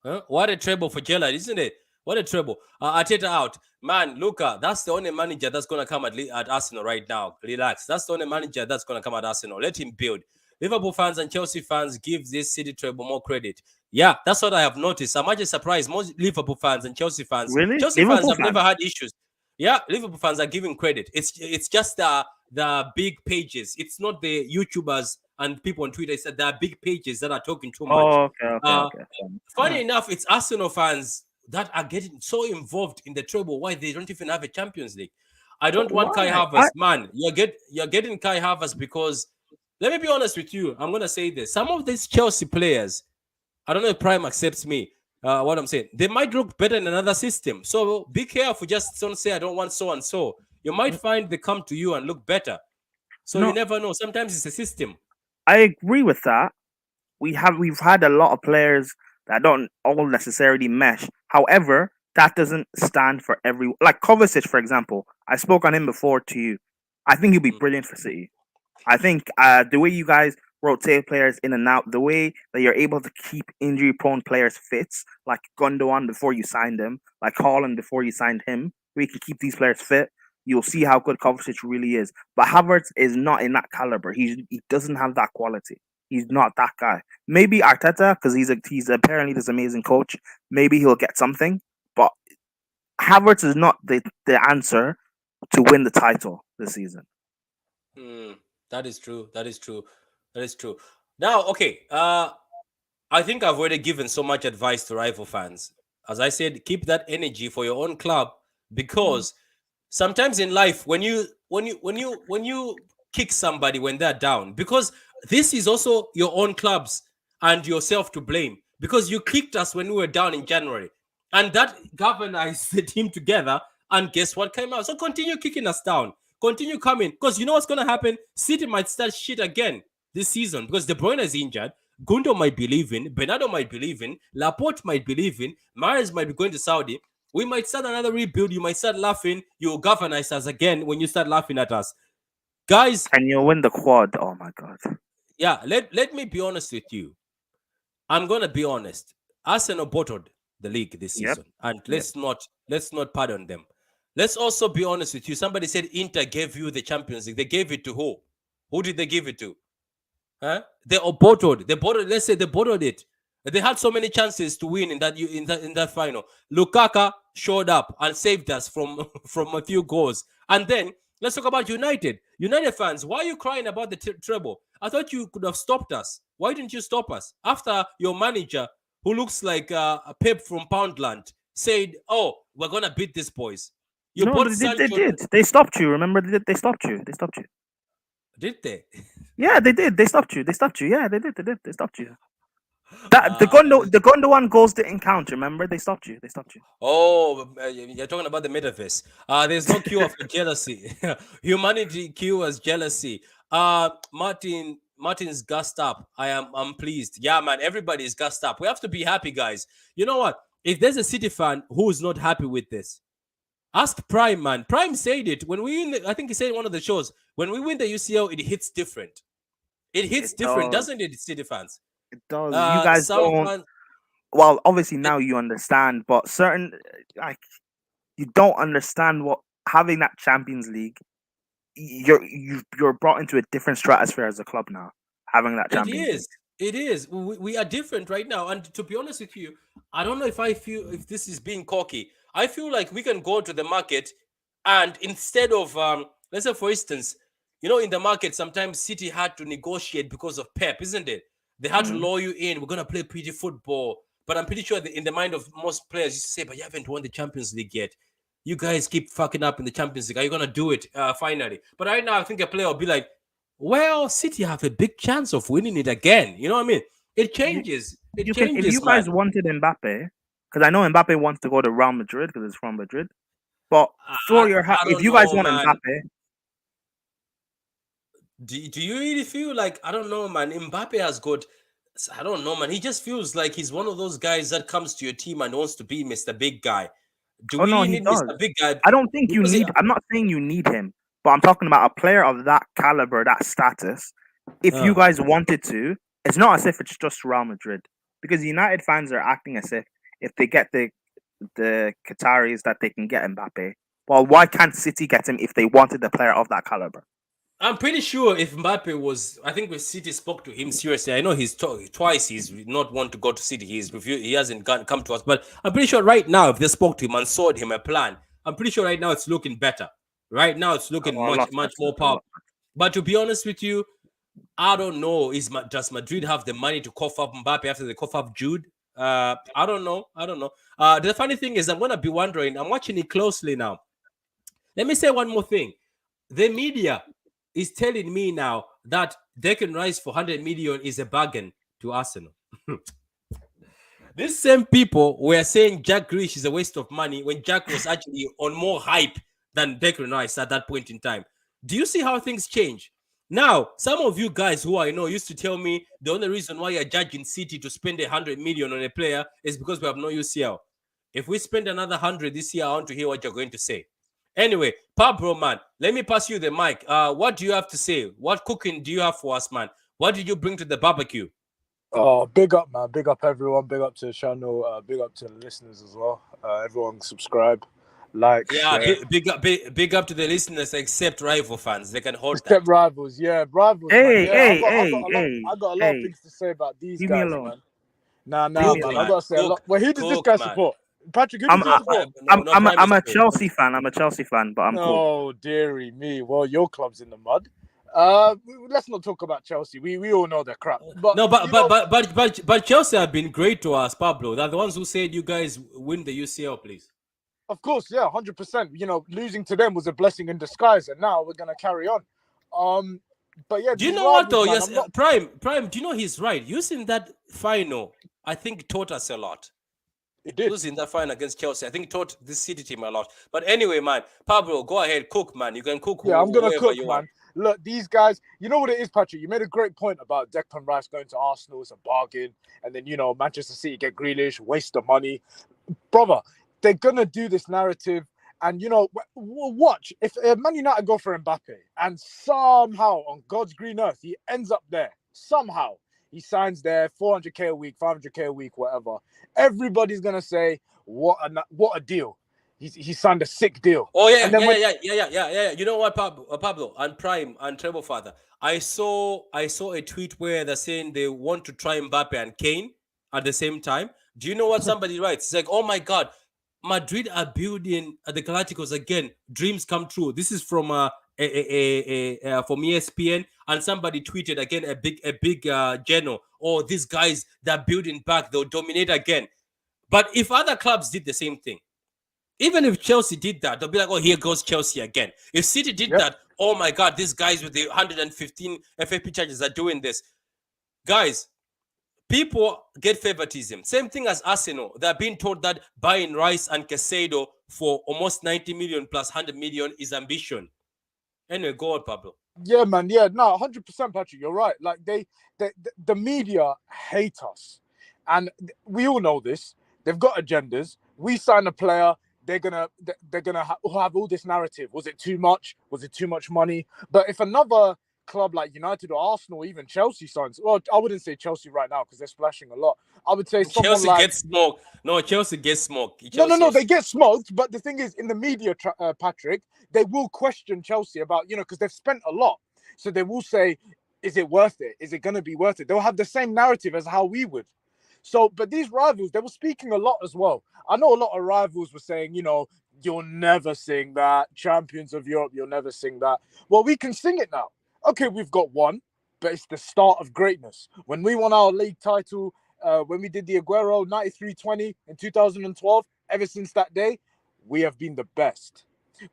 Huh? What a treble for Gerrard, isn't it? What a treble. Arteta out. Man, Luca, that's the only manager that's going to come at Arsenal right now. Relax. That's the only manager that's going to come at Arsenal. Let him build. Liverpool fans and Chelsea fans give this City treble more credit. Yeah, that's what I have noticed. I'm actually surprised. Most Liverpool fans and Really, Chelsea fans Liverpool have never fans? had issues. Yeah, Liverpool fans are giving credit. It's just the big pages. It's not the YouTubers and people on Twitter. It's the big pages that are talking too much. Oh, okay, okay, Uh, okay. All Funny right. enough, it's Arsenal fans that are getting so involved in the treble. Why they don't even have a Champions League? I But don't want Kai why? Havertz, man. You're getting Kai Havertz because let me be honest with you. I'm gonna say this. Some of these Chelsea players, I don't know if Prime accepts me. What I'm saying, they might look better in another system. So be careful. Just don't say I don't want so and so. You might find they come to you and look better. So you No, never know. Sometimes it's a system. I agree with that. We've had a lot of players that don't all necessarily mesh. However, that doesn't stand for every like Kovacic, for example. I spoke on him before to you. I think he'll be Mm. brilliant for City. I think the way you guys rotate players in and out, the way that you're able to keep injury prone players fit, like Gundogan before you signed him, like Haaland before you signed him, we can keep these players fit. You'll see how good Kovacic really is. But Havertz is not in that caliber. He doesn't have that quality. He's not that guy. Maybe Arteta, because he's apparently this amazing coach. Maybe he'll get something. But Havertz is not the answer to win the title this season. Hmm, that is true. That is true. That is true. Now, okay. I think I've already given so much advice to rival fans. As I said, keep that energy for your own club Mm. because sometimes in life, when you kick somebody when they're down, because this is also your own clubs and yourself to blame because you kicked us when we were down in January, and that galvanized the team together. And guess what came out? So continue kicking us down, continue coming, because you know what's gonna happen. City might start shit again this season because De Bruyne is injured. Gundo might be leaving, Bernardo might be leaving, Laporte might be leaving, Mares might be going to Saudi. We might start another rebuild. You might start laughing. You'll galvanize us again when you start laughing at us. Guys, And you'll win the quad. Oh my god. yeah, let me be honest with you. I'm gonna be honest. Arsenal bottled the league this Yep. season. And Yep. let's not pardon them. Let's also be honest with you. Somebody said Inter gave you the Champions League. They gave it to who? Who did they give it to? Huh? They are bottled. They bottled. Let's say they bottled it. They had so many chances to win in that final. Lukaku showed up and saved us from from a few goals. And then let's talk about United. United fans, why are you crying about the treble? I thought you could have stopped us. Why didn't you stop us after your manager, who looks like a Pep from Poundland, said, "Oh, we're gonna beat these boys." You No, bought they did. They Sancho. did. They stopped you. Remember, they stopped you. They stopped you. Did they? Yeah, they did. They stopped you. They stopped you. Yeah, they did. They did. They stopped you. That uh, The Gondo one goals didn't count. Remember, they stopped you. They stopped you. Oh, you're talking about the metaverse. There's no cure for jealousy. Humanity cures jealousy. Martin's gassed up. I'm pleased. Yeah, man, everybody's gassed up. We have to be happy, guys. You know what? If there's a City fan who's not happy with this, ask Prime, man. Prime said it when we win. I think he said in one of the shows, when we win the UCL, it hits different. It hits It different, does. doesn't it, City fans? It does. You guys Some don't. fans. Well, obviously now you understand, but certain like you don't understand what having that Champions League. You're brought into a different stratosphere as a club now. Having that It Champions League. is. It is. We are different right now. And to be honest with you, I don't know if I feel if this is being cocky. I feel like we can go to the market and instead of let's say for instance, in the market sometimes City had to negotiate because of Pep, isn't it? They had to Mm. lure you in. We're gonna play pretty football. But I'm pretty sure that in the mind of most players, you say, but you haven't won the Champions League yet. You guys keep fucking up in the Champions League. Are you gonna do it finally? But right now, I think a player will be like, well, City have a big chance of winning it again. You know what I mean? It You changes. It you can if changes, you guys man. wanted Mbappe, because I know Mbappe wants to go to Real Madrid because it's from Madrid. But throw your hat I if don't you guys know, want man. Mbappe. Do you really feel like, I don't know, man? Mbappe has got, I don't know, man. He just feels like he's one of those guys that comes to your team and wants to be Mr. Big Guy. Do Oh we no, really he need does. Mr. Big Guy? I don't think you Because need. I'm not saying you need him, but I'm talking about a player of that caliber, that status. If you uh, guys wanted to, it's not as if it's just Real Madrid, because United fans are acting as if they get the Qataris that they can get Mbappe. Well, why can't City get him if they wanted a player of that caliber? I'm pretty sure if Mbappe was, I think when City spoke to him seriously, I know twice he's not want to go to City. He's refused. He hasn't come to us. But I'm pretty sure right now, if they spoke to him and sold him a plan, I'm pretty sure right now it's looking better. Right now it's looking A much lot much better. more A powerful. lot. But to be honest with you, I don't know. Does Madrid have the money to cough up Mbappe after they cough up Jude? I don't know. I don't know. The funny thing is, I'm gonna be wondering. I'm watching it closely now. Let me say one more thing. The media is telling me now that Declan Rice for 100 million is a bargain to Arsenal. These same people were saying Jack Grealish is a waste of money when Jack was actually on more hype than Declan Rice at that point in time. Do you see how things change? Now, some of you guys who I know used to tell me the only reason why you're judging City to spend 100 million on a player is because we have no UCL. If we spend another 100 this year, I want to hear what you're going to say. Anyway, Pablo, man, let me pass you the mic. What do you have to say? What cooking do you have for us, man? What did you bring to the barbecue? Oh, big up, man. Big up, everyone. Big up to the channel. Big up to the listeners as well. Everyone subscribe, like, Yeah, share. big up to the listeners, except rival fans. They can hold that. Except rivals. Yeah, rivals, man. Hey, Yeah, hey, hey, I hey, got a lot of hey! things to say about these Leave me guys, alone. man. Nah, Leave nah, me Cook, man. I alone. man. gotta say a lot. Cook. Wait, who does this Cook, guy man. support? Patrick, who I'm does he I, No, support? Prime I'm is a good. Chelsea fan. I'm a Chelsea fan, but I'm cool. Oh, dearie me. Well, your club's in the mud. Let's not talk about Chelsea. We all know they're crap. But No, you know, but Chelsea have been great to us, Pablo. They're the ones who said you guys win the UCL, please. of course, yeah, 100%. You know, losing to them was a blessing in disguise, and now we're gonna carry on. Um, but yeah, Do you these know what rivals, though? man. Yes, I'm not. Prime. Do you know he's right? Using that final, I think taught us a lot. It did. Losing that final against Chelsea, I think taught this City team a lot. But anyway, man, Pablo, go ahead, cook, man. You can cook Yeah, I'm gonna whoever cook, you want. man. Look, these guys. You know what it is, Patrick. You made a great point about Declan Rice going to Arsenal as a bargain, and then Manchester City get Grealish, waste the money, brother. They're gonna do this narrative, and watch if Man United go for Mbappe, and somehow on God's green earth he ends up there. Somehow he signs there, 400k a week, 500k a week, whatever. Everybody's gonna say what a deal. He signed a sick deal, Oh yeah, and then when yeah. You know what, Pablo and Prime and Treble Father. I saw a tweet where they're saying they want to try Mbappe and Kane at the same time. Do you know what somebody writes? It's like, oh my god, Madrid are building the Galacticos again. Dreams come true. This is from from ESPN, and somebody tweeted again a big journal. Oh, these guys they're building back. They'll dominate again. But if other clubs did the same thing, even if Chelsea did that, they'll be like, oh, here goes Chelsea again. If City did yep. that, oh my God, these guys with the 115 FFP charges are doing this. Guys, people get favoritism. Same thing as Arsenal. They're being told that buying Rice and Casado for almost 90 million plus 100 million is ambition. Anyway, go on, Pablo. Yeah, man. Yeah, no, 100%, Patrick. You're right. Like the media hate us, and we all know this. They've got agendas. We sign a player. They're gonna have all this narrative. Was it too much? Was it too much money? But if another club like United or Arsenal, or even Chelsea signs, well, I wouldn't say Chelsea right now because they're splashing a lot. I would say someone Chelsea like gets smoked. No, Chelsea gets smoked. no. Chelsea They get smoked, but the thing is, in the media, Patrick, they will question Chelsea about because they've spent a lot, so they will say, "Is it worth it? Is it going to be worth it?" They'll have the same narrative as how we would. So, but these rivals, they were speaking a lot as well. I know a lot of rivals were saying, you'll never sing that. Champions of Europe, you'll never sing that. Well, we can sing it now. Okay, we've got one, but it's the start of greatness. When we won our league title, when we did the Aguero 93-20 in 2012, ever since that day, we have been the best.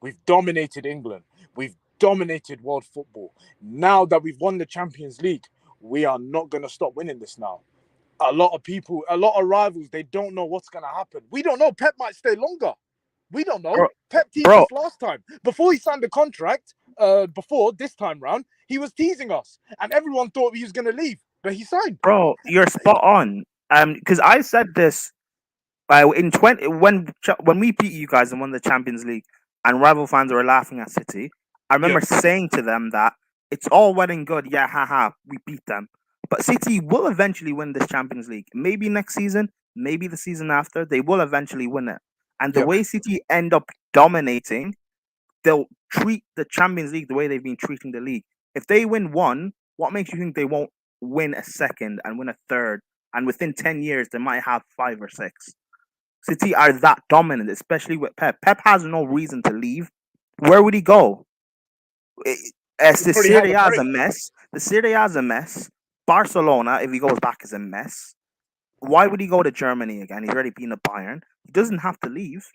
We've dominated England. We've dominated world football. Now that we've won the Champions League, we are not going to stop winning this now. A lot of rivals, they don't know what's going to happen. We don't know. Pep might stay longer. We don't know. Bro, Pep teased bro. us last time. Before he signed the contract, before this time round, he was teasing us. And everyone thought he was going to leave. But he signed. Bro, you're spot on. Because I said this in 20 when we beat you guys and won the Champions League, and rival fans were laughing at City. I remember saying to them that it's all well and good, yeah, haha, we beat them, but City will eventually win this Champions League. Maybe next season, maybe the season after, they will eventually win it. And the way City end up dominating, they'll treat the Champions League the way they've been treating the league. If they win one, what makes you think they won't win a second and win a third? And within 10 years, they might have 5 or 6. City are that dominant, especially with Pep. Pep has no reason to leave. Where would he go? The Serie A is a mess. The Serie A is a mess. Barcelona, if he goes back, is a mess. Why would he go to Germany again? He's already been at Bayern. He doesn't have to leave.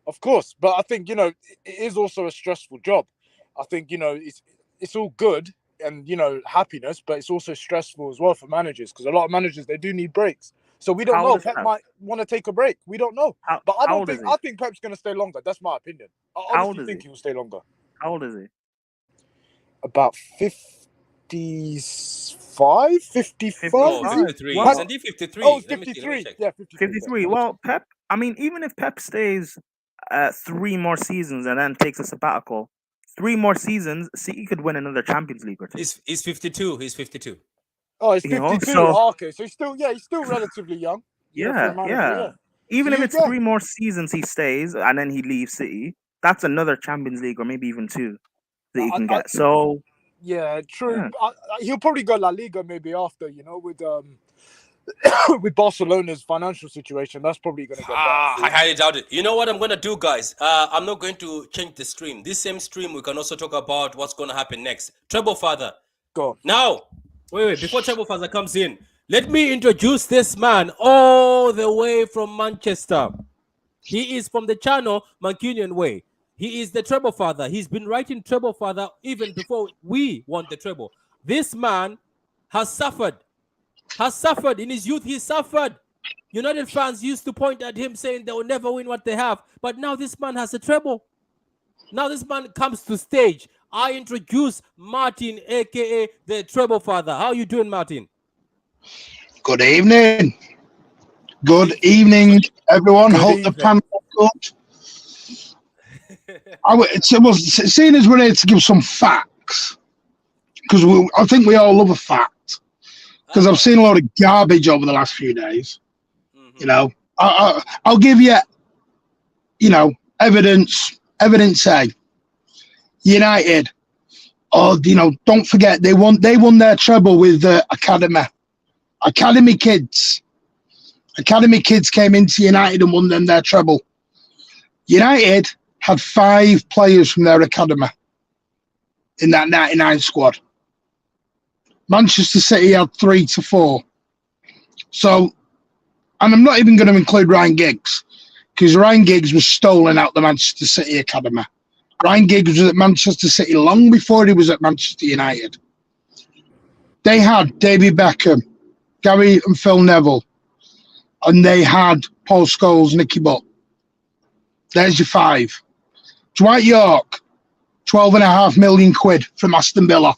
Of course, but I think, it is also a stressful job. I think, it's all good and, happiness, but it's also stressful as well for managers, because a lot of managers, they do need breaks. So we don't know. Pep might want to take a break. We don't know. But I think Pep's going to stay longer. That's my opinion. I honestly think he will stay longer. How old is he? About 55, 55. Oh, 53. Well, Isn't he 53? Oh, 53. Yeah, 53. Well, Pep, I mean, even if Pep stays 3 more seasons and then takes a sabbatical, 3 more seasons, City could win another Champions League or 2. He's 52. He's 52. Oh, he's 52. Okay, so he's still relatively young. Yeah. Even if it's 3 more seasons he stays and then he leaves City, that's another Champions League or maybe even 2 that you can get. So yeah, true. Yeah. He'll probably go La Liga maybe after, with with Barcelona's financial situation. That's probably going to get better. I highly doubt it. You know what I'm going to do, guys? I'm not going to change the stream. This same stream, we can also talk about what's going to happen next. Treble Father. Go on. Now, wait. Before Treble Father comes in, let me introduce this man all the way from Manchester. He is from the channel Mancunian Way. He is the Treble Father. He's been writing Treble Father even before we won the treble. This man has suffered in his youth. He suffered. United fans used to point at him saying they will never win what they have. But now this man has a treble. Now this man comes to stage. I introduce Martin, aka the Treble Father. How are you doing, Martin? Good evening. Good evening, everyone. Hope the panel good. Seeing as we're here to give some facts, because I think we all love a fact, because I've seen a lot of garbage over the last few days. Mm-hmm. I'll give you, evidence A. United, don't forget they won their treble with the academy kids. Academy kids came into United and won them their treble. United had 5 players from their academy in that 99 squad. Manchester City had 3 to 4. So, and I'm not even going to include Ryan Giggs, because Ryan Giggs was stolen out the Manchester City academy. Ryan Giggs was at Manchester City long before he was at Manchester United. They had David Beckham, Gary and Phil Neville, and they had Paul Scholes, Nicky Butt. There's your 5. Dwight York, 12.5 million quid from Aston Villa,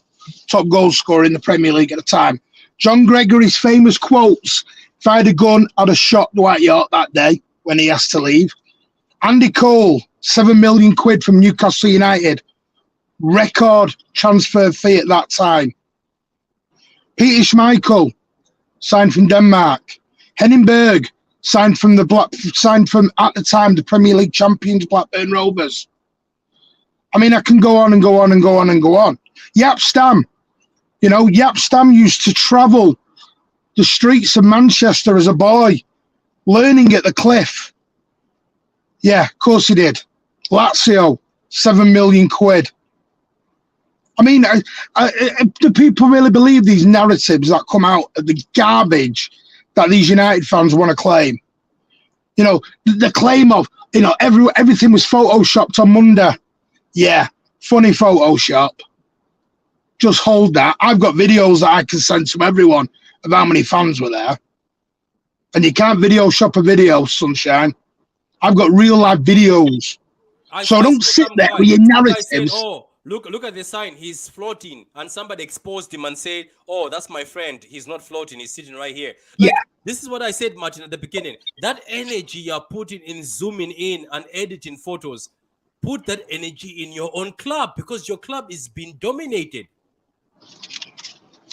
top goal scorer in the Premier League at the time. John Gregory's famous quotes: "If I had a gun, I'd have shot Dwight York that day," when he asked to leave. Andy Cole, 7 million quid from Newcastle United, record transfer fee at that time. Peter Schmeichel, signed from Denmark. Henning Berg, signed from at the time the Premier League champions Blackburn Rovers. I mean, I can go on and go on and go on and go on. Yap Stam, Yap Stam used to travel the streets of Manchester as a boy, learning at the Cliff. Yeah, of course he did. Lazio, 7 million quid. I mean, do people really believe these narratives that come out of the garbage that these United fans want to claim? The claim of, everything was photoshopped on Monday. Yeah, funny Photoshop. Just hold that. I've got videos that I can send to everyone of how many fans were there. And you can't video shop a video, sunshine. I've got real life videos. So don't sit there with your narratives. Oh, look at the sign. He's floating, and somebody exposed him and said, "Oh, that's my friend. He's not floating. He's sitting right here." Like, Yeah. This is what I said, Martin, at the beginning. That energy you're putting in zooming in and editing photos, put that energy in your own club because your club is being dominated.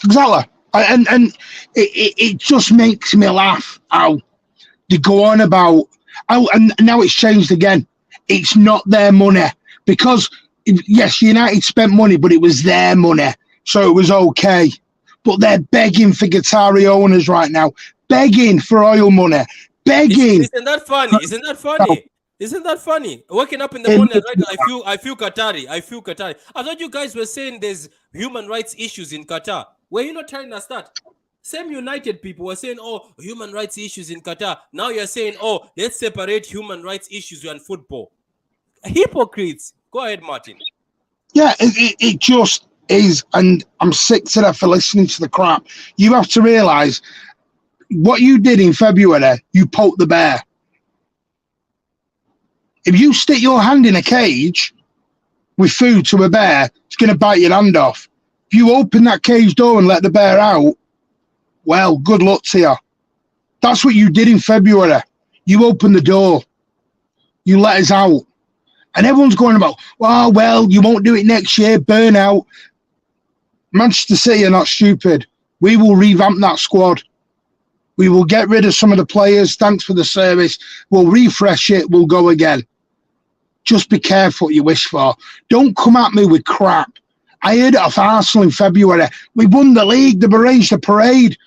Exactly. And it just makes me laugh how they go on about and now it's changed again. It's not their money because yes, United spent money, but it was their money, so it was okay. But they're begging for Qatari owners right now, begging for oil money, begging. Isn't that funny? Isn't that funny? Isn't that funny? Waking up in the morning, right? I feel Qatari. I feel Qatari. I thought you guys were saying there's human rights issues in Qatar. Were you not telling us that? Same United people were saying, oh, human rights issues in Qatar. Now you're saying, oh, let's separate human rights issues and football. Hypocrites. Go ahead, Martin. Yeah, it just is, and I'm sick to death for listening to the crap. You have to realise what you did in February, you poked the bear. If you stick your hand in a cage with food to a bear, it's going to bite your hand off. If you open that cage door and let the bear out, well, good luck to you. That's what you did in February. You opened the door. You let us out. And everyone's going about, oh, well, you won't do it next year, burnout. Manchester City are not stupid. We will revamp that squad. We will get rid of some of the players. Thanks for the service. We'll refresh it. We'll go again. Just be careful what you wish for. Don't come at me with crap. I heard it off Arsenal in February. We won the league. They've arranged a parade.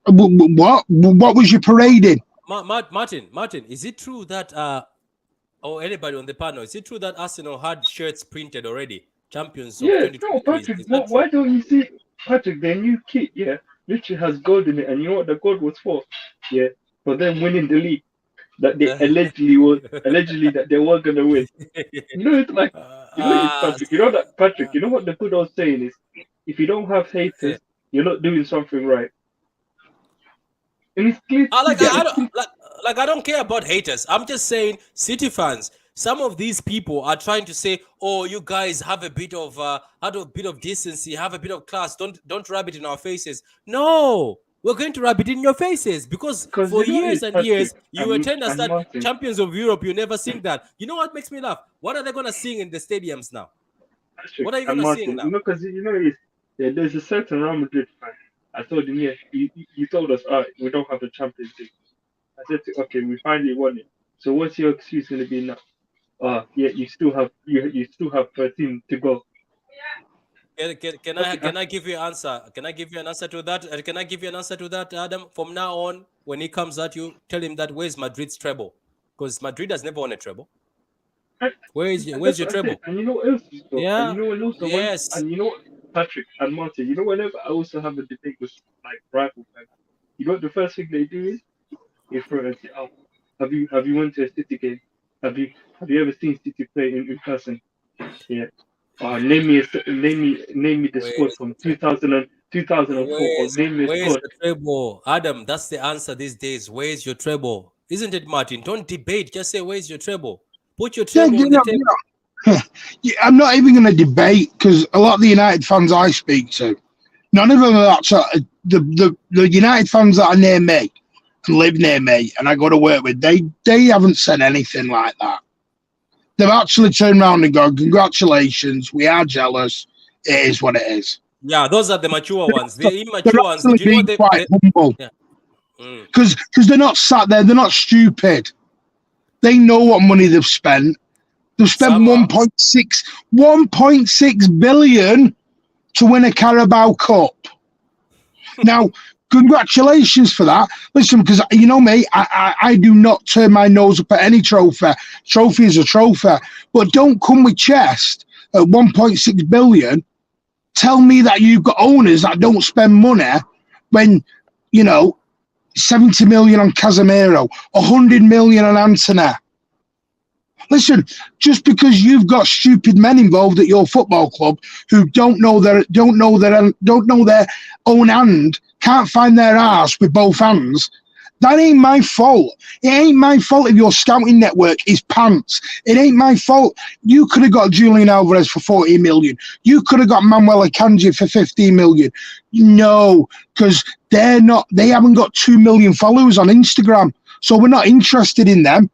What? What was your parading? Martin, is it true that, or anybody on the panel, is it true that Arsenal had shirts printed already? Champions of 2023. No, Patrick, why don't you see, Patrick, their new kit, literally has gold in it, and you know what the gold was for? For them winning the league. That they allegedly that they were gonna win. You know, it's like Patrick. You know that Patrick. You know what the good old saying is: if you don't have haters, you're not doing something right. And it's clear. I don't care about haters. I'm just saying, City fans. Some of these people are trying to say, "Oh, you guys have a bit of decency, have a bit of class. Don't rub it in our faces." No. We're going to rub it in your faces because for years and years you were telling us that Martin, champions of Europe, you never sing that. You know what makes me laugh? What are they going to sing in the stadiums now? Patrick, what are you going to sing now? You know, because there's a certain Real Madrid fan. I told him, you told us, we don't have the Champions League. I said, okay, we finally won it. So what's your excuse going to be now? You still have 13 to go. Can I give you an answer? Can I give you an answer to that? Can I give you an answer to that, Adam? From now on, when he comes at you, tell him that where's Madrid's treble? Because Madrid has never won a treble. Where's your treble? And you know what else? Yeah. And you know what else? Yes. And you know what, Patrick and Martin, whenever I also have a debate with like rival fans, you know what the first thing they do is throw and say, "Oh, have you went to a City game? Have you ever seen City play in person?" Yeah. Name me the squad from 2004. Where's the treble? Adam, that's the answer these days. Where's your treble? Isn't it, Martin? Don't debate. Just say, where's your treble? Put your treble on the table. I'm not even going to debate because a lot of the United fans I speak to, none of them are that the United fans that are near me and live near me and I go to work with, they haven't said anything like that. They've actually turned around and gone, congratulations, we are jealous. It is what it is. Yeah, those are the mature ones. The immature ones, do you know quite humble. Because they're not sat there, they're not stupid. They know what money they've spent. They've spent 1.6 billion to win a Carabao Cup. Now, congratulations for that. Listen, because you know me, I do not turn my nose up at any trophy. Trophy is a trophy. But don't come with chest at 1.6 billion. Tell me that you've got owners that don't spend money when, 70 million on Casemiro, 100 million on Antony. Listen, just because you've got stupid men involved at your football club who don't know their own hand, can't find their arse with both hands, That ain't my fault. It ain't my fault if your scouting network is pants. It ain't my fault. You could have got Julian Alvarez for 40 million. You could have got Manuel Akanji for 15 million. No, because they haven't got 2 million followers on Instagram. So we're not interested in them.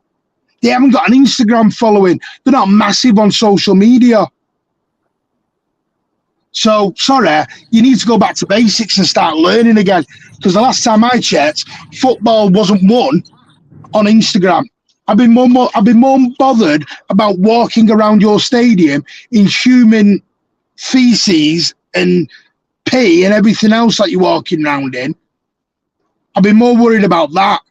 They haven't got an Instagram following. They're not massive on social media. So, sorry, you need to go back to basics and start learning again. Because the last time I checked, football wasn't won on Instagram. I've been more bothered about walking around your stadium in human feces and pee and everything else that you're walking around in. I've been more worried about that.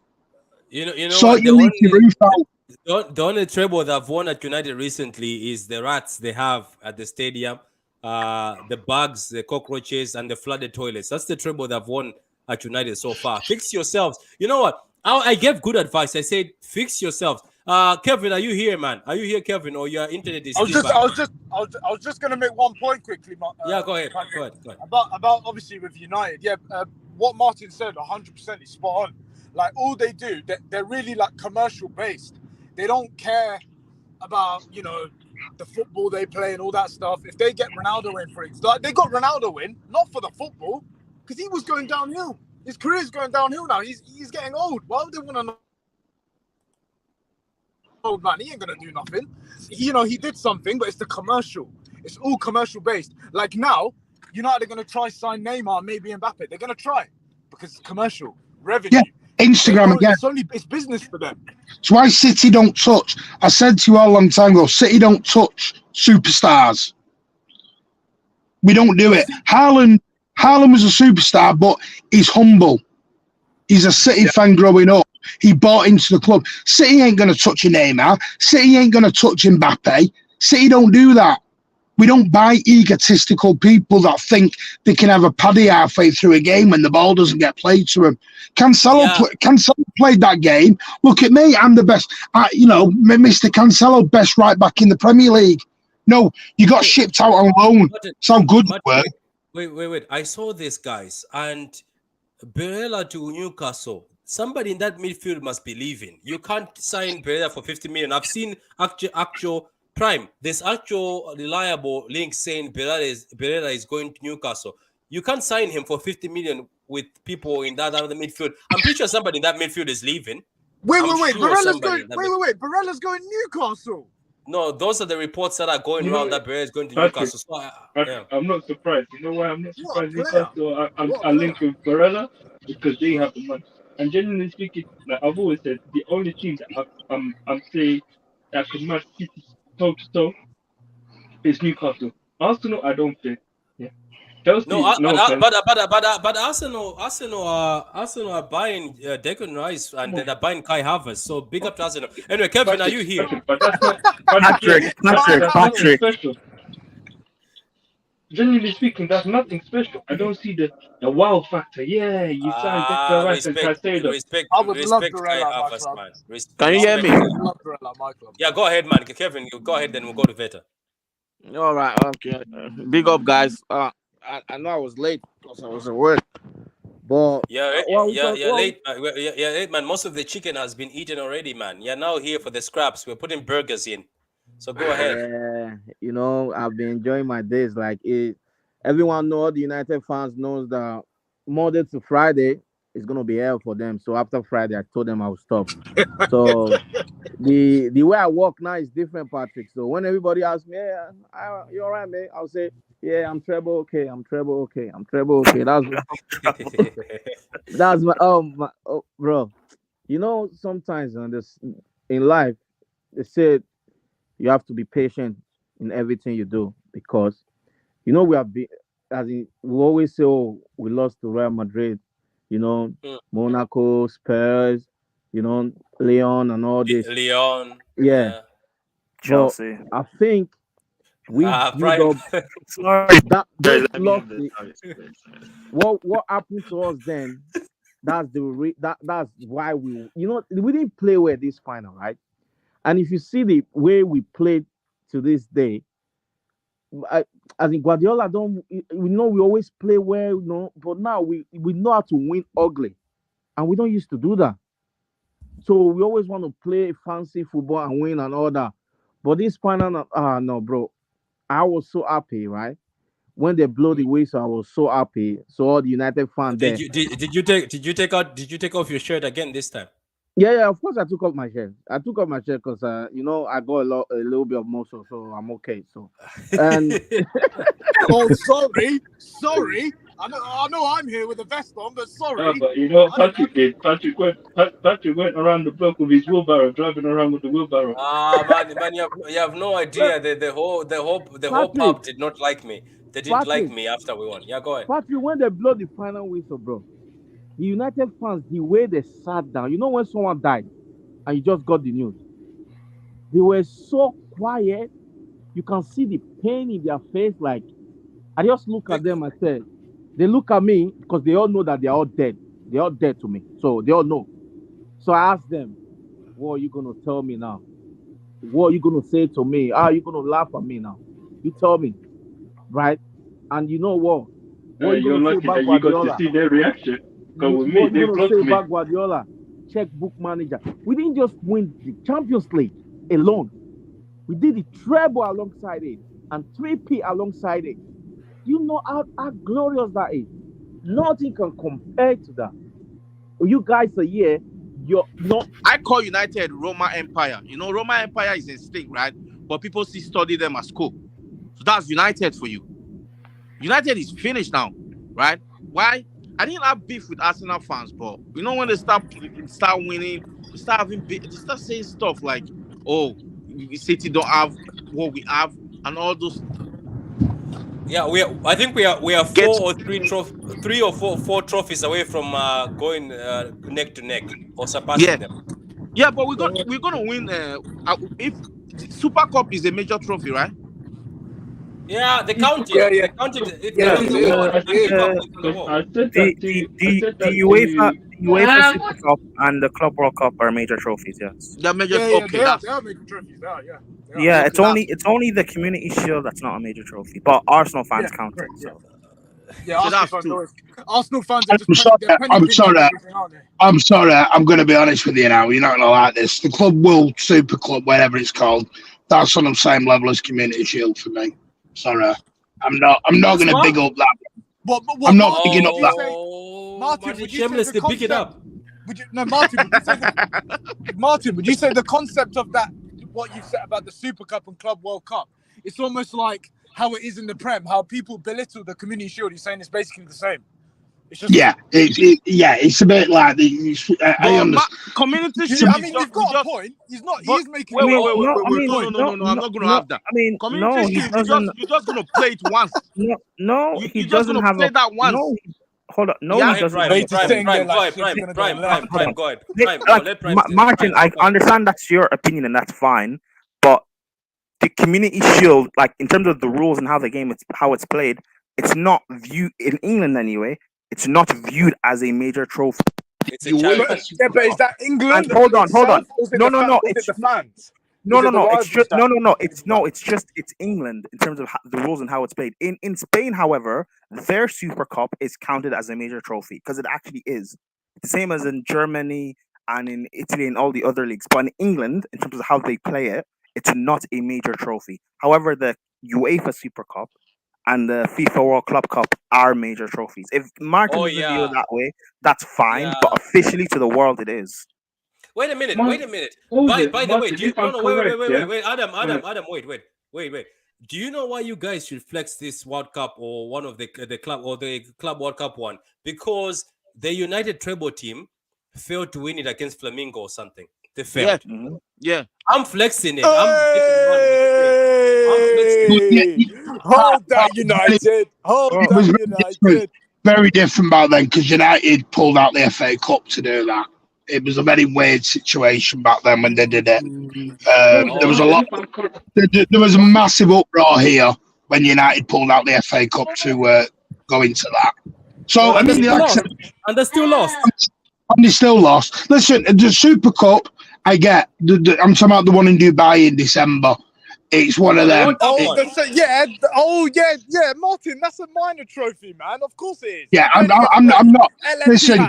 You know Sort what? your leaky roof out. The only treble that I've won at United recently is the rats they have at the stadium, the bugs, the cockroaches, and the flooded toilets. That's the treble that I've won at United so far. Fix yourselves. You know what? I gave good advice. I said, fix yourselves. Kevin, are you here, man? Are you here, Kevin? Or your internet is still bad? I was just gonna make one point quickly. Yeah, go ahead. Go ahead. About obviously with United. Yeah, what Martin said 100% is spot on. Like all they do, they're really like commercial based. They don't care about the football they play and all that stuff. If they get Ronaldo in, for example, they got Ronaldo in not for the football because he was going downhill. His career's going downhill now. He's getting old. Why would they want to know? Old man, he ain't gonna do nothing. He did something, but it's the commercial. It's all commercial based. Like now, United are gonna try sign Neymar, maybe Mbappe. They're gonna try because it's commercial revenue. Yeah, Instagram again. It's business for them. It's why City don't touch. I said to you all a long time ago, City don't touch superstars. We don't do it. Haaland was a superstar, but he's humble. He's a City fan growing up. He bought into the club. City ain't going to touch a Neymar. City ain't going to touch Mbappe. City don't do that. We don't buy egotistical people that think they can have a paddy halfway through a game when the ball doesn't get played to them. Cancelo played that game. Look at me. I'm the best. Mr. Cancelo, best right back in the Premier League. No, you got shipped out on loan. That's how good you were. Wait. I saw this, guys. And Barella to Newcastle. Somebody in that midfield must be leaving. You can't sign Barella for 50 million. I've seen actual Prime. There's actual reliable links saying Barella is going to Newcastle. You can't sign him for 50 million with people in that other midfield. I'm pretty sure somebody in that midfield is leaving. Wait. Barella's going Newcastle. No, those are the reports that are going around that Barella is going to Newcastle. So, I'm not surprised. You know why I'm not surprised? Newcastle are linked with Barella because they have the money. And generally speaking, like I've always said, the only team that I'm saying that could match City toe to toe is Newcastle. Arsenal, I don't think. Yeah. Chelsea, but Arsenal are buying Declan Rice and they're buying Kai Havertz. So big up to Arsenal. Anyway, Kevin, are you here? But that's not Patrick. nothing special. Generally speaking, that's nothing special. I don't see the wow factor. Yeah, you signed Declan Rice and Caicedo. Respect Kai Havertz, man. Can you hear me? Yeah, go ahead, man. Kevin, you go ahead, then we'll go to Veta. All right, okay. Big up, guys. I know I was late because I was at work, but late, man. Most of the chicken has been eaten already, man. You're now here for the scraps. We're putting burgers in, so go ahead. I've been enjoying my days. Like everyone knows, the United fans knows that Monday to Friday is gonna be hell for them. So after Friday, I told them I would stop. So the way I work now is different, Patrick. So when everybody asks me, "Yeah, you all right, man?" I'll say, "Yeah, I'm treble okay. I'm treble okay. I'm treble okay." That's my bro. Sometimes in life, they said you have to be patient in everything you do because we have been, we always say, "Oh, we lost to Real Madrid." Monaco, Spurs, Leon and all this. Leon. Yeah. Chelsea. But I think we build up Sorry. those losses. What happened to us then? That's that's why we didn't play well this final, right? And if you see the way we played to this day, I think Guardiola we always play well, but now we know how to win ugly, and we don't used to do that. So we always want to play fancy football and win and all that. But this final, no, bro. I was so happy, right? When they blow the whistle, I was so happy. So all the United fans there. Did you take off your shirt again this time? Yeah, of course I took off my shirt. I took off my shirt because I got a little bit of muscle, so I'm okay. So, and Oh, sorry. I know I'm here with the vest on, but sorry. But you know what Patrick did? Patrick went around the block with his wheelbarrow, driving around with the wheelbarrow. Man, you have no idea. The whole pub did not like me. They didn't like me after we won. Yeah, go ahead. Patrick, when they blow the final whistle, bro, the United fans, the way they sat down, you know when someone died and you just got the news, they were so quiet. You can see the pain in their face. Like, I just look at them and say, they look at me because they all know that they're all dead. They're all dead to me. So they all know. So I asked them, what are you going to tell me now? What are you going to say to me? How are you going to laugh at me now? You tell me. Right? And you know what? What are you You're going to lucky say that about you got Guardiola? to see their reaction. Because with me, What are they you going to blocked say me. about Guardiola? Checkbook manager. We didn't just win the Champions League alone. We did the treble alongside it and 3P alongside it. You know how glorious that is. Nothing can compare to that. You guys are here. I call United Roma Empire. You know, Roma Empire is extinct, right? But people still study them at school. So that's United for you. United is finished now, right? Why? I didn't have beef with Arsenal fans, but you know when they start winning, they start saying stuff like, "Oh, City don't have what we have," and all those. Yeah, I think we are three or four trophies away from going neck to neck or surpassing them. Yeah, but we're gonna win. If Super Cup is a major trophy, right? Yeah, they counted. Yeah. They counted. It Yeah, counted. I said that to you. The UEFA Super Cup and the Club World Cup are major trophies. Yes. They're major. Yeah, Okay, they are major trophies. They are, yeah. Yeah, it's only the Community Shield that's not a major trophy, but Arsenal fans count it. So. Yeah, Arsenal fans are just I'm sorry. I'm sorry. I'm going to be honest with you now. You're not going to like this. The Club World Super Club, whatever it's called, that's on the same level as Community Shield for me. Sorry, I'm not going to big up that. I'm not bigging up that. Martin, would you shamelessly pick it up? Martin, would you say the concept of that, what you said about the Super Cup and Club World Cup, it's almost like how it is in the Prem, how people belittle the Community Shield. You're saying it's basically the same. It's just it's a bit like I understand. Community Shield. I mean, you've got a point. He's making. Wait. No, I'm not going to have that. I mean, Community Shield. You're just going to play it once. No, he doesn't have play that once. No, hold on. No, yeah, he doesn't. Prime, go ahead. Martin, I understand that's your opinion and that's fine, but the Community Shield, like in terms of the rules and how the game how it's played, it's not viewed in England anyway. It's not viewed as a major trophy. It's a challenge. Yeah, but is that England? And hold on. No. It's the fans. No. It's just it's England in terms of the rules and how it's played. In Spain, however, their Super Cup is counted as a major trophy because it actually is the same as in Germany and in Italy and all the other leagues. But in England, in terms of how they play it, it's not a major trophy. However, the UEFA Super Cup and the FIFA World Club Cup are major trophies. If Martin doesn't view it that way, that's fine. Yeah. But officially to the world, it is. Wait a minute. By the way, wait, Adam, wait. Do you know why you guys should flex this World Cup or one of the club or the Club World Cup one? Because the United treble team failed to win it against Flamengo or something. They failed. Yeah. I'm flexing it. Hold that, United. United. Very different back then because United pulled out the FA Cup to do that. It was a very weird situation back then when they did it. There was there was a massive uproar here when United pulled out the FA Cup to go into that. So and they're still lost. And they still lost. Listen, the Super Cup, I get. I'm talking about the one in Dubai in December. It's one of them. Yeah, Martin, that's a minor trophy, man. Of course it is. Yeah, I'm not. Listen,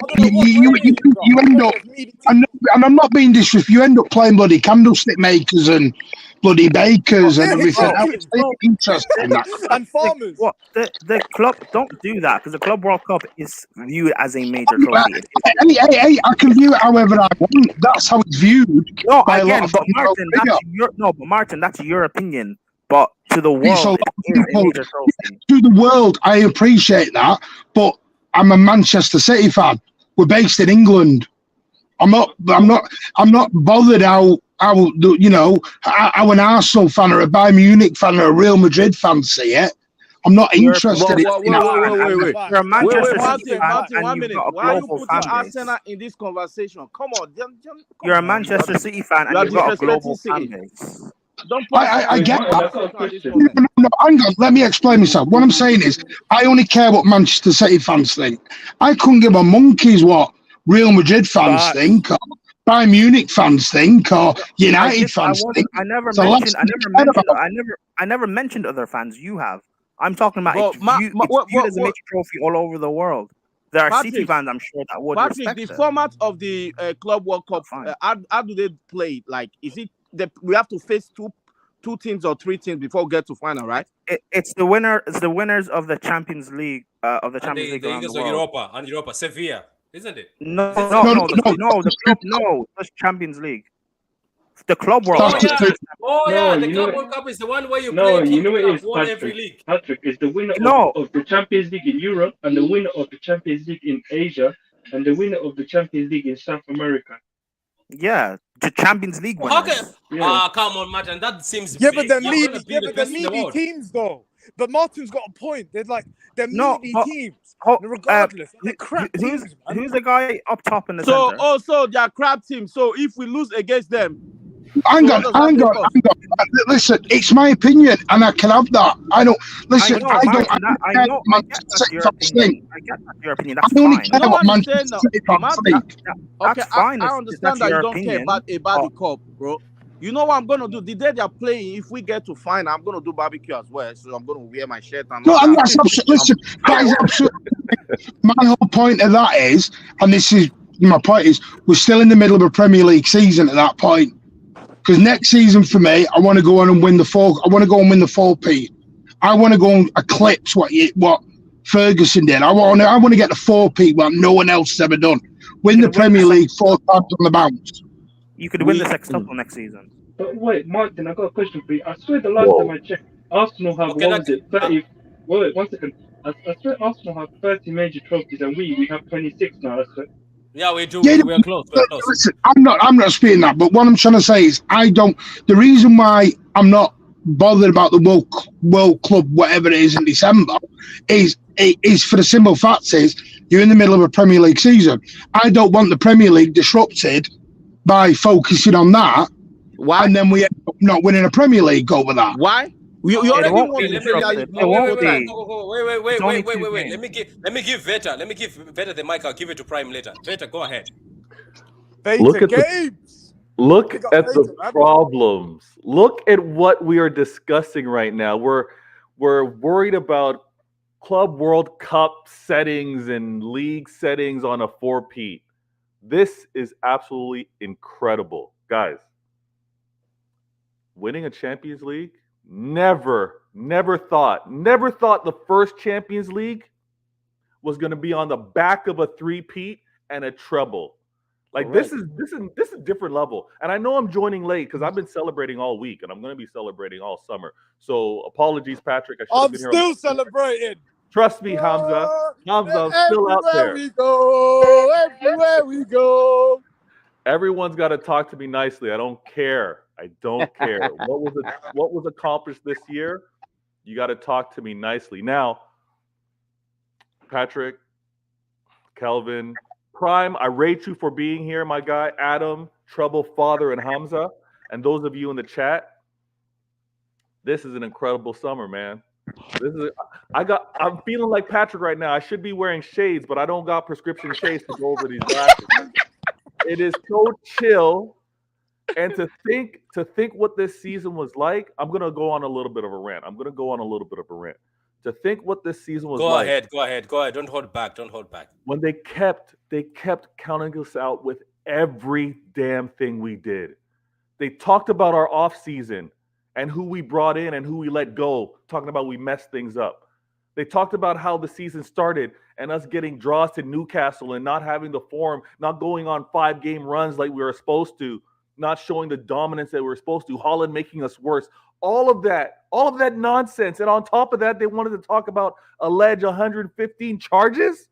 I don't know what you, brain you've got. you end What, up, there's meaty and, teeth? and I'm not being disrespectful. You end up playing bloody candlestick makers and bloody bakers and Yeah, everything. Bro, Now, exactly. it's bro, interesting that. And farmers. the club don't do that because the Club World Cup is viewed as a major trophy. Hey, I can view it however I want. That's how it's viewed No, by a lot again, of but fans over Martin, here. That's your opinion. But to the It's a world, lot it of is a people. major trophy. To the world, I appreciate that, but I'm a Manchester City fan. We're based in England. I'm not bothered how an Arsenal fan or a Bayern Munich fan or a Real Madrid fan see it. I'm not You're a interested Manchester in City that. fan, and Wait. you're a Manchester City Martin, fan, Martin, and 1 you've minute. got a Why are you global putting fan base. Arsenal in this conversation? Come on, You're a come on. Manchester City fan, You and are you've got a disrespecting global fan City. base. Don't put City I Wait, get Martin, that. I've got a at this question. moment. No, hang on. Let me explain myself. What I'm saying is, I only care what Manchester City fans think. I couldn't give a monkey's what Real Madrid fans Facts. think, or Bayern Munich fans think, or United fans think. I never So let's mentioned. forget about I never mentioned other fans. You have. I'm talking about But it's viewed as a major trophy all over the world. There are City Patrick, fans, I'm sure, that would Patrick, respect the it. format of the Club World Cup, Fine. how do they play it? Like, is it we have to face two teams or three teams before we get to final, right? It's the winner. It's the winners of the Champions League And League the around the Eagles of world. Europa, Sevilla, isn't it? No, Is it no, Sevilla? no, the club, no, just Champions League. The Club World Oh Cup. yeah, No, the you know Club what? World Cup is the one where you No, play you teams know what that it have is, won every Patrick. league. Patrick is the winner No, of the Champions League in Europe and the winner of the Champions League in Asia and the winner of the Champions League in South America. yeah, the Champions League How can? winners. Yeah. Come on, Martin. That seems Yeah, big. but they're You're meaty. gonna be Yeah, the but they're best in the meaty world. teams, though. But Martin's got a point. They're No, meaty but teams. ho- Regardless, they're crap teams, man. who's the guy up top in the So center? also they are crap team. So if we lose against them, Hang so on, what does that hang make on, us? hang on. Listen, it's my opinion, and I can have that. I don't listen. I know, Martin. I don't care what I get Manchester that's City your fans opinion. think. I get that's your opinion. I That's only fine. care No what one is saying Manchester no. City fans Martin, think. okay, That's fine. I If understand that's that your you don't care opinion. about the cup, bro. You know what I'm gonna do? The day they're playing, if we get to final, I'm gonna do barbecue as well. So I'm gonna wear my shirt and No, all and that. that's absolutely. Listen, that is absolutely. My whole point of that is, and this is my point is, we're still in the middle of a Premier League season at that point. Because next season for me, I want to go on and win the four. I want to go and win the 4P. I want to go and eclipse what Ferguson did. I want to get the 4P what no one else has ever done. Win the Premier League 4 times on the bounce. You could win the sextuple next season. But wait, Martin, I got a question for you. I swear the last time I checked, Arsenal have Okay, what was it? 30. Wait, 1 second. I swear Arsenal have 30 major trophies and we have 26 now. I swear. Yeah, we do. Yeah, We're close. We're close. listen, I'm not speaking that, but what I'm trying to say is the reason why I'm not bothered about the World Club, whatever it is in December, is for the simple fact is you're in the middle of a Premier League season. I don't want the Premier League disrupted by focusing on that. Why? And then we end up not winning a Premier League over that. Why? You already won't won be the Premier League disrupted. It won't be. Wait. Let me give Veta the mic. I'll give it to Prime later. Veta, go ahead. Look at games. Look We got at the Veta, man. problems. Look at what we are discussing right now. We're worried about Club World Cup settings and league settings on a 4P. This is absolutely incredible, guys. Winning a Champions League? Never thought the first Champions League was going to be on the back of a 3-peat and a treble. Like this is a different level. And I know I'm joining late because I've been celebrating all week and I'm going to be celebrating all summer. So apologies, Patrick. I should have I'm been here. still celebrating. Trust me, Hamza. Hamza's still out there. Everywhere we go. Everyone's got to talk to me nicely. I don't care. I don't care. What was accomplished this year? You got to talk to me nicely. Now, Patrick, Kelvin, Prime, I rate you for being here, my guy. Adam, Trouble Father, and Hamza, and those of you in the chat. This is an incredible summer, man. I'm feeling like Patrick right now. I should be wearing shades, but I don't got prescription shades to go over these glasses. It is so chill. And to think what this season was like, I'm gonna go on a little bit of a rant. To think what this season was Go like. ahead. Don't hold back. When they kept counting us out with every damn thing we did. They talked about our offseason and who we brought in and who we let go, talking about we messed things up. They talked about how the season started and us getting draws to Newcastle and not having the form, not going on 5-game runs like we were supposed to, not showing the dominance that we were supposed to, Holland making us worse. All of that nonsense. And on top of that, they wanted to talk about alleged 115 charges,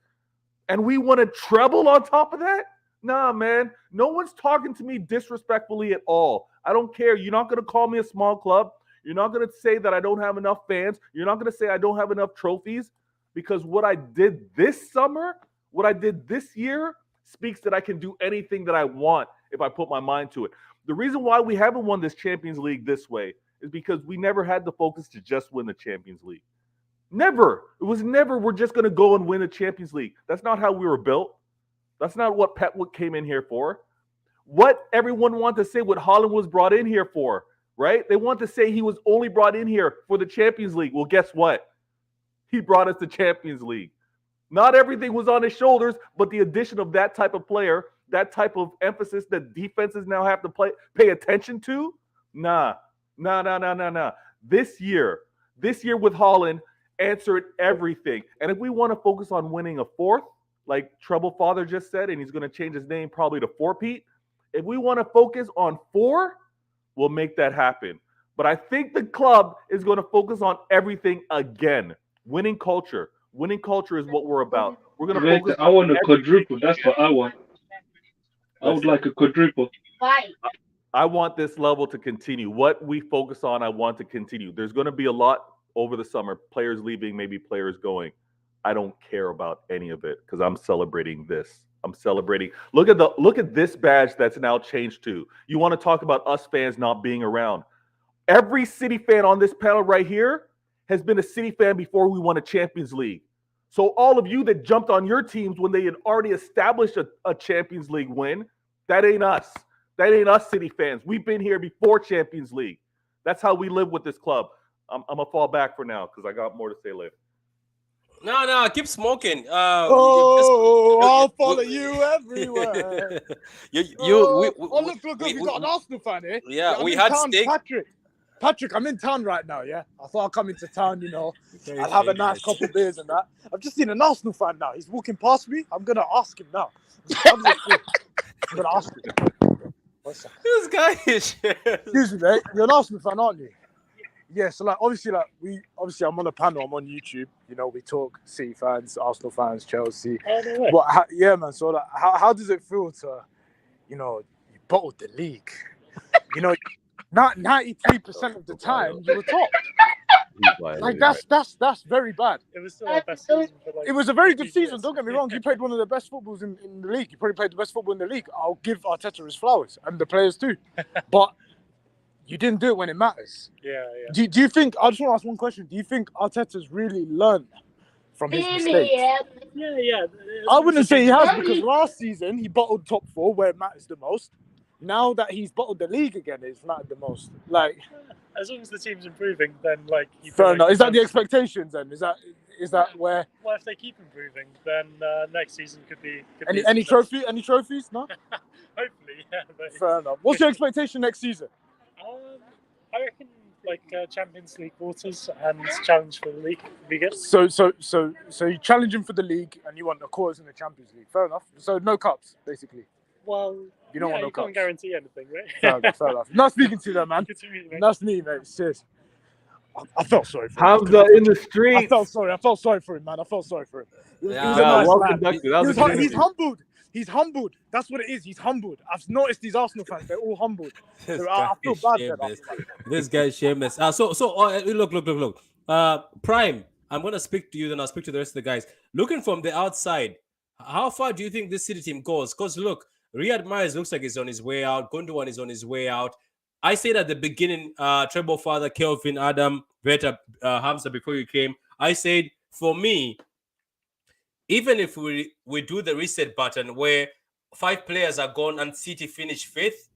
and we want a treble on top of that? Nah, man. No one's talking to me disrespectfully at all. I don't care. You're not going to call me a small club. You're not going to say that I don't have enough fans. You're not going to say I don't have enough trophies, because what I did this summer, what I did this year, speaks that I can do anything that I want if I put my mind to it. The reason why we haven't won this Champions League this way is because we never had the focus to just win the Champions League. Never. It was never, we're just going to go and win the Champions League. That's not how we were built. That's not what Pep came in here for. What everyone wanted to say, what Holland was brought in here for, right? They want to say he was only brought in here for the Champions League. Well, guess what? He brought us the Champions League. Not everything was on his shoulders, but the addition of that type of player, that type of emphasis that defenses now have to pay attention to, nah. This year with Holland answered everything. And if we want to focus on winning a fourth, like Treble Father just said, and he's going to change his name probably to Four-Pete, if we want to focus on 4, we'll make that happen. But I think the club is going to focus on everything again. Winning culture. Winning culture is what we're about. We're going to focus. I want a quadruple. That's what I want. I would like a quadruple. I want this level to continue. What we focus on, I want to continue. There's going to be a lot over the summer. Players leaving, maybe players going. I don't care about any of it because I'm celebrating this. I'm celebrating. Look at this badge that's now changed to. You want to talk about us fans not being around. Every City fan on this panel right here has been a City fan before we won a Champions League. So all of you that jumped on your teams when they had already established a Champions League win, that ain't us. That ain't us City fans. We've been here before Champions League. That's how we live with this club. I'm going to fall back for now because I got more to say later. No, keep smoking. I'll follow you everywhere. Look, we got an Arsenal fan here. Yeah, we in had town, steak. Patrick, I'm in town right now, yeah? I thought I'd come into town, I'll have a nice couple beers and that. I've just seen an Arsenal fan now. He's walking past me. I'm going to ask him now. I'm going to ask him. This guy is Excuse me, mate. You're an Arsenal fan, aren't you? Yeah, so obviously I'm on a panel, I'm on YouTube, we talk City fans, Arsenal fans, Chelsea. Oh, no way. But man, so how does it feel to, you bottled the league? Not 93% of the time you were top. Like that's very bad. It was still our best season. It was a very good season, don't get me wrong. You played one of the best footballs in the league. You probably played the best football in the league. I'll give Arteta his flowers and the players too. But you didn't do it when it matters. Yeah. Do you think, I just want to ask one question. Do you think Arteta's really learned from his mistakes? Yeah. I wouldn't say he has, because last season he bottled top 4 where it matters the most. Now that he's bottled the league again, it's mattered the most. Like, as long as the team's improving, then fair enough. Is that the expectations then? Is that where? Well, if they keep improving, then next season could be any trophy? Any trophies? No. Hopefully, yeah. But fair enough. What's your expectation next season? I reckon Champions League quarters and challenge for the league would be good. So you challenge him for the league and you want the quarters in the Champions League. Fair enough. So no cups, basically. Well, you don't want no cups. Can't guarantee anything, right? Fair enough. Not speaking to that, man. Good to meet you, mate. That's me, mate. Cheers. I felt sorry for him. Hamza in the street. I felt sorry for him, man. I felt sorry for him. He was a nice well lad. conducted. He's humbled. He's humbled. That's what it is. He's humbled. I've noticed these Arsenal fans. They're all humbled. I feel bad. This guy's shameless. Look. Prime, I'm going to speak to you, then I'll speak to the rest of the guys. Looking from the outside, how far do you think this City team goes? Because look, Riyad Mahrez looks like he's on his way out. Gundogan is on his way out. I said at the beginning, Treble Father, Kelvin, Adam, Veta, Hamza, before you came, I said, for me, even if we do the reset button where 5 players are gone and City finish 5th,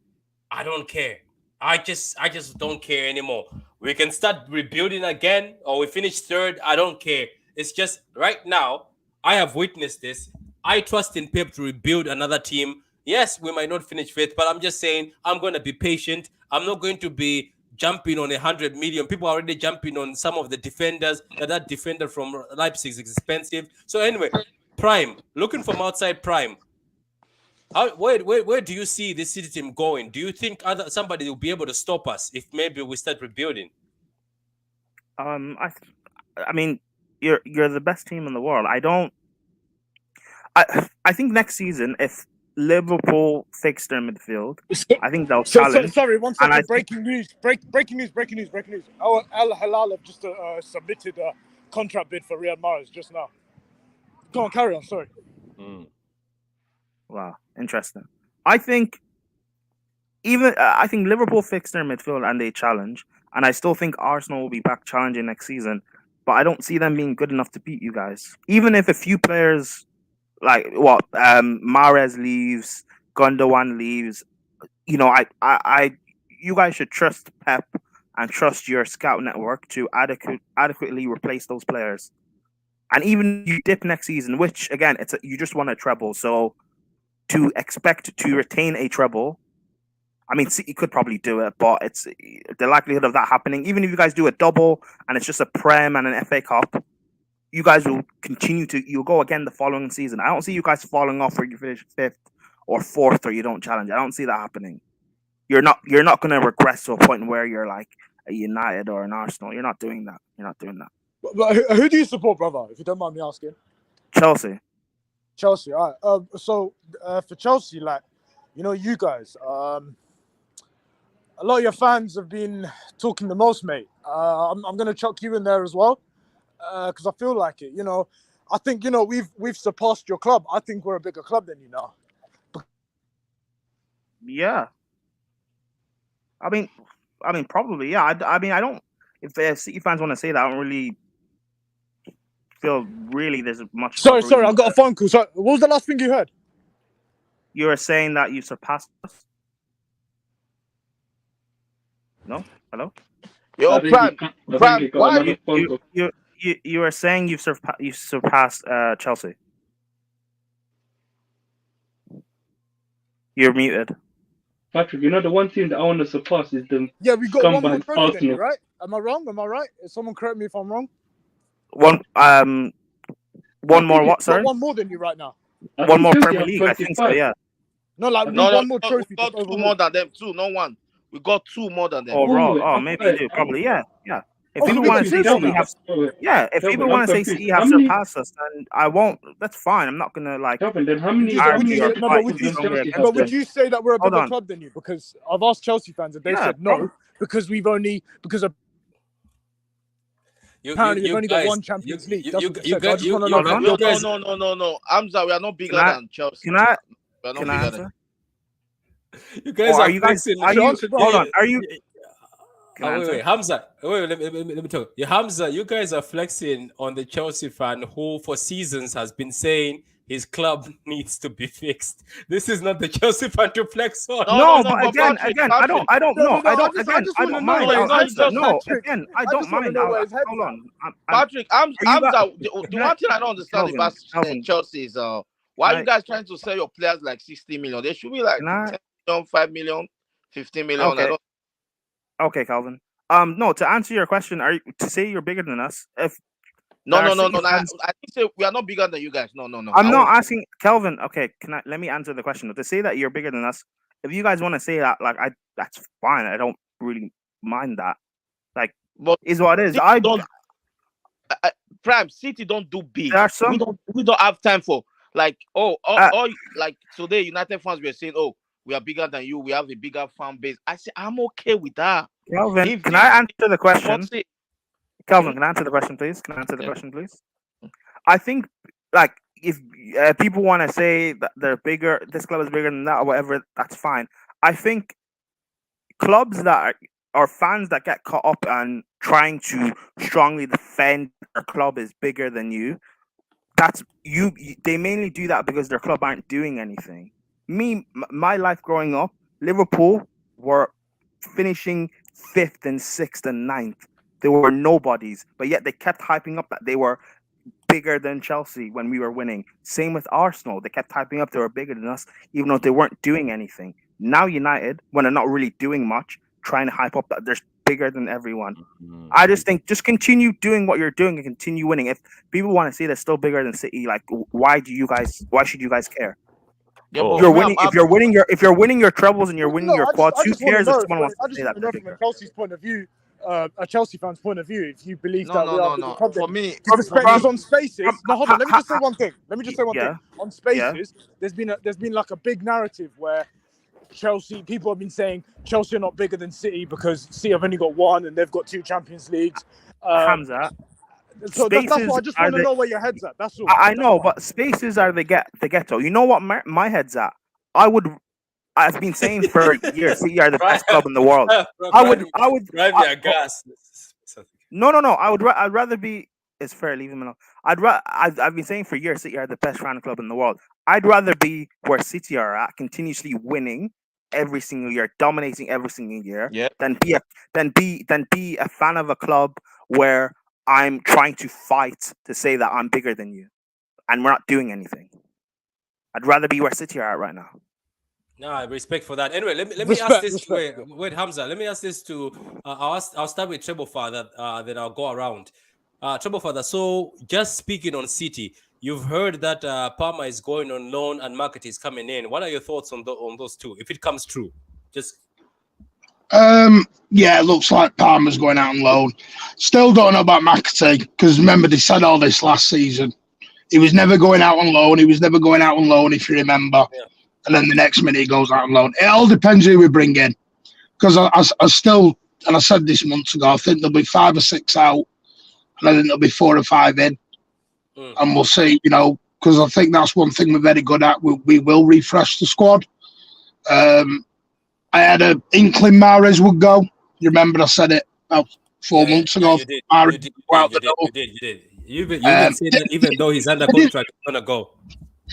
I don't care. I just don't care anymore. We can start rebuilding again, or we finish third. I don't care. It's just right now, I have witnessed this. I trust in Pep to rebuild another team. Yes, we might not finish fifth, but I'm just saying I'm going to be patient. I'm not going to be jumping on 100 million. People are already jumping on some of the defenders. That defender from Leipzig is expensive. So anyway, Prime, looking from outside Prime. Where do you see this City team going? Do you think somebody will be able to stop us if maybe we start rebuilding? I mean, you're the best team in the world. I think next season, if Liverpool fix their midfield, I think they'll challenge. Sorry, one And I second. Breaking news. Breaking news. Our Al Hilal have just submitted a contract bid for Riyad Mahrez just now. Go on, carry on. Sorry. Wow, interesting. I think I think Liverpool fix their midfield and they challenge, and I still think Arsenal will be back challenging next season. But I don't see them being good enough to beat you guys. Even if a few players like Mahrez leaves, Gundogan leaves, you know, you guys should trust Pep and trust your scout network to adequately replace those players. And even if you dip next season, which again, you just won a treble, so to expect to retain a treble, I mean, City could probably do it, but it's the likelihood of that happening. Even if you guys do a double and it's just a Prem and an FA Cup, you guys will you'll go again the following season. I don't see you guys falling off where you finish fifth or fourth or you don't challenge. I don't see that happening. You're not going to regress to a point where you're like a United or an Arsenal. You're not doing that. But who do you support, brother? If you don't mind me asking. Chelsea. All right. So for Chelsea, like, you know, you guys, a lot of your fans have been talking the most, mate. I'm going to chuck you in there as well because I feel like it. You know, I think, you know, we've surpassed your club. I think we're a bigger club than you now. Yeah. I mean, probably, yeah. I mean, I don't. If City fans want to say that, I don't really feel there's much. Sorry, I got a phone call. So, what was the last thing you heard? You were saying that you surpassed us. No, hello. Yo, Prime. Why You were saying you surpassed Chelsea. You're muted. Patrick, you know the one team that I want to surpass is the we got one more scumbag trophy than you, Arsenal. right? Am I wrong? Someone correct me if I'm wrong. One more what? Sorry. One more than you right now. One more Premier League. I think so. Yeah. No, like one more trophy. We got two more than them. Two, not one. We got two more than them. Maybe you do. Probably, yeah. If people want to say City have, if people want to say City have surpassed us, then I won't. That's fine. I'm not gonna like. Then how many? But would you say that we're a bigger club than you? Because I've asked Chelsea fans and they said no, because we've only apparently we've only got one Champions League. No. Hamza, we are not bigger than Chelsea. Can I answer? You guys are flexing. Hold on. Are you? Wait, Hamza. Wait, let me talk. Yeah, Hamza, you guys are flexing on the Chelsea fan who, for seasons, has been saying his club needs to be fixed. This is not the Chelsea fan to flex on. No, but again, I don't know. I don't mind. I don't mind. Hold on, Patrick. Hamza, the one thing I don't understand about Chelsea is why are you guys trying to sell your players like 60 million? They should be like 10 million, 5 million, 15 million. Okay, Calvin. No, to answer your question, to say you're bigger than us? No. I think say we are not bigger than you guys. No. I'm not asking Calvin. Okay, let me answer the question. To say that you're bigger than us, if you guys want to say that, like, that's fine. I don't really mind that. Like, but is what it is. Prime City don't do big. We don't have time for like like today United fans were saying, oh, we are bigger than you. We have a bigger fan base. I say I'm okay with that. Calvin, can I answer the question? Calvin, can I answer the question, please? I think, like, if people want to say that they're bigger, this club is bigger than that or whatever, that's fine. I think clubs that are fans that get caught up and trying to strongly defend their club is bigger than you. That's you. They mainly do that because their club aren't doing anything. My life growing up, Liverpool were finishing fifth and sixth and ninth. They were nobodies, but yet they kept hyping up that they were bigger than Chelsea when we were winning. Same with Arsenal. They kept hyping up they were bigger than us, even though they weren't doing anything. Now United, when they're not really doing much, trying to hype up that they're bigger than everyone. I just think just continue doing what you're doing and continue winning. If people want to say they're still bigger than City, like why should you guys care? Yeah, Oh. but You're me, winning if you're winning your trebles and you're winning your quads. Who cares if someone wants to say that? From a Chelsea's point of view, a Chelsea fan's point of view, if you believe No, that no, we no, are no. the problem. For me, Because on Spaces, no, hold on. Let me just say one thing. On Spaces, there's been like a big narrative where Chelsea people have been saying Chelsea are not bigger than City because City have only got one and they've got 2 Champions Leagues. Hamza. So that's what I just want to know where your head's at. That's all. I know, but Spaces are the ghetto. You know what my head's at? I've been saying for years, City are the best club in the world. I would drive me a gas. No. I'd rather be. It's fair. Leave him alone. I've been saying for years, City are the best fan club in the world. I'd rather be where City are at, continuously winning every single year, dominating every single year, than be a fan of a club where I'm trying to fight to say that I'm bigger than you, and we're not doing anything. I'd rather be where City are at right now. No, respect for that. Anyway, let me ask this. Wait, Hamza. Let me ask this to. I'll start with Treble Father. Then I'll go around. Treble Father. So, just speaking on City, you've heard that Palmer is going on loan and Market is coming in. What are your thoughts on those two? If it comes true, just. Yeah, it looks like Palmer's going out on loan. Still don't know about McAtee because remember they said all this last season. He was never going out on loan. If you remember. Yeah. And then the next minute he goes out on loan. It all depends who we bring in. Because I still, and I said this months ago, I think there'll be 5 or 6 out, and I think there'll be 4 or 5 in. And we'll see, because I think that's one thing we're very good at. We will refresh the squad. I had an inkling Mahrez would go. You remember I said it about 4 months ago. You did. You even said that even though he's under contract, he's going to go.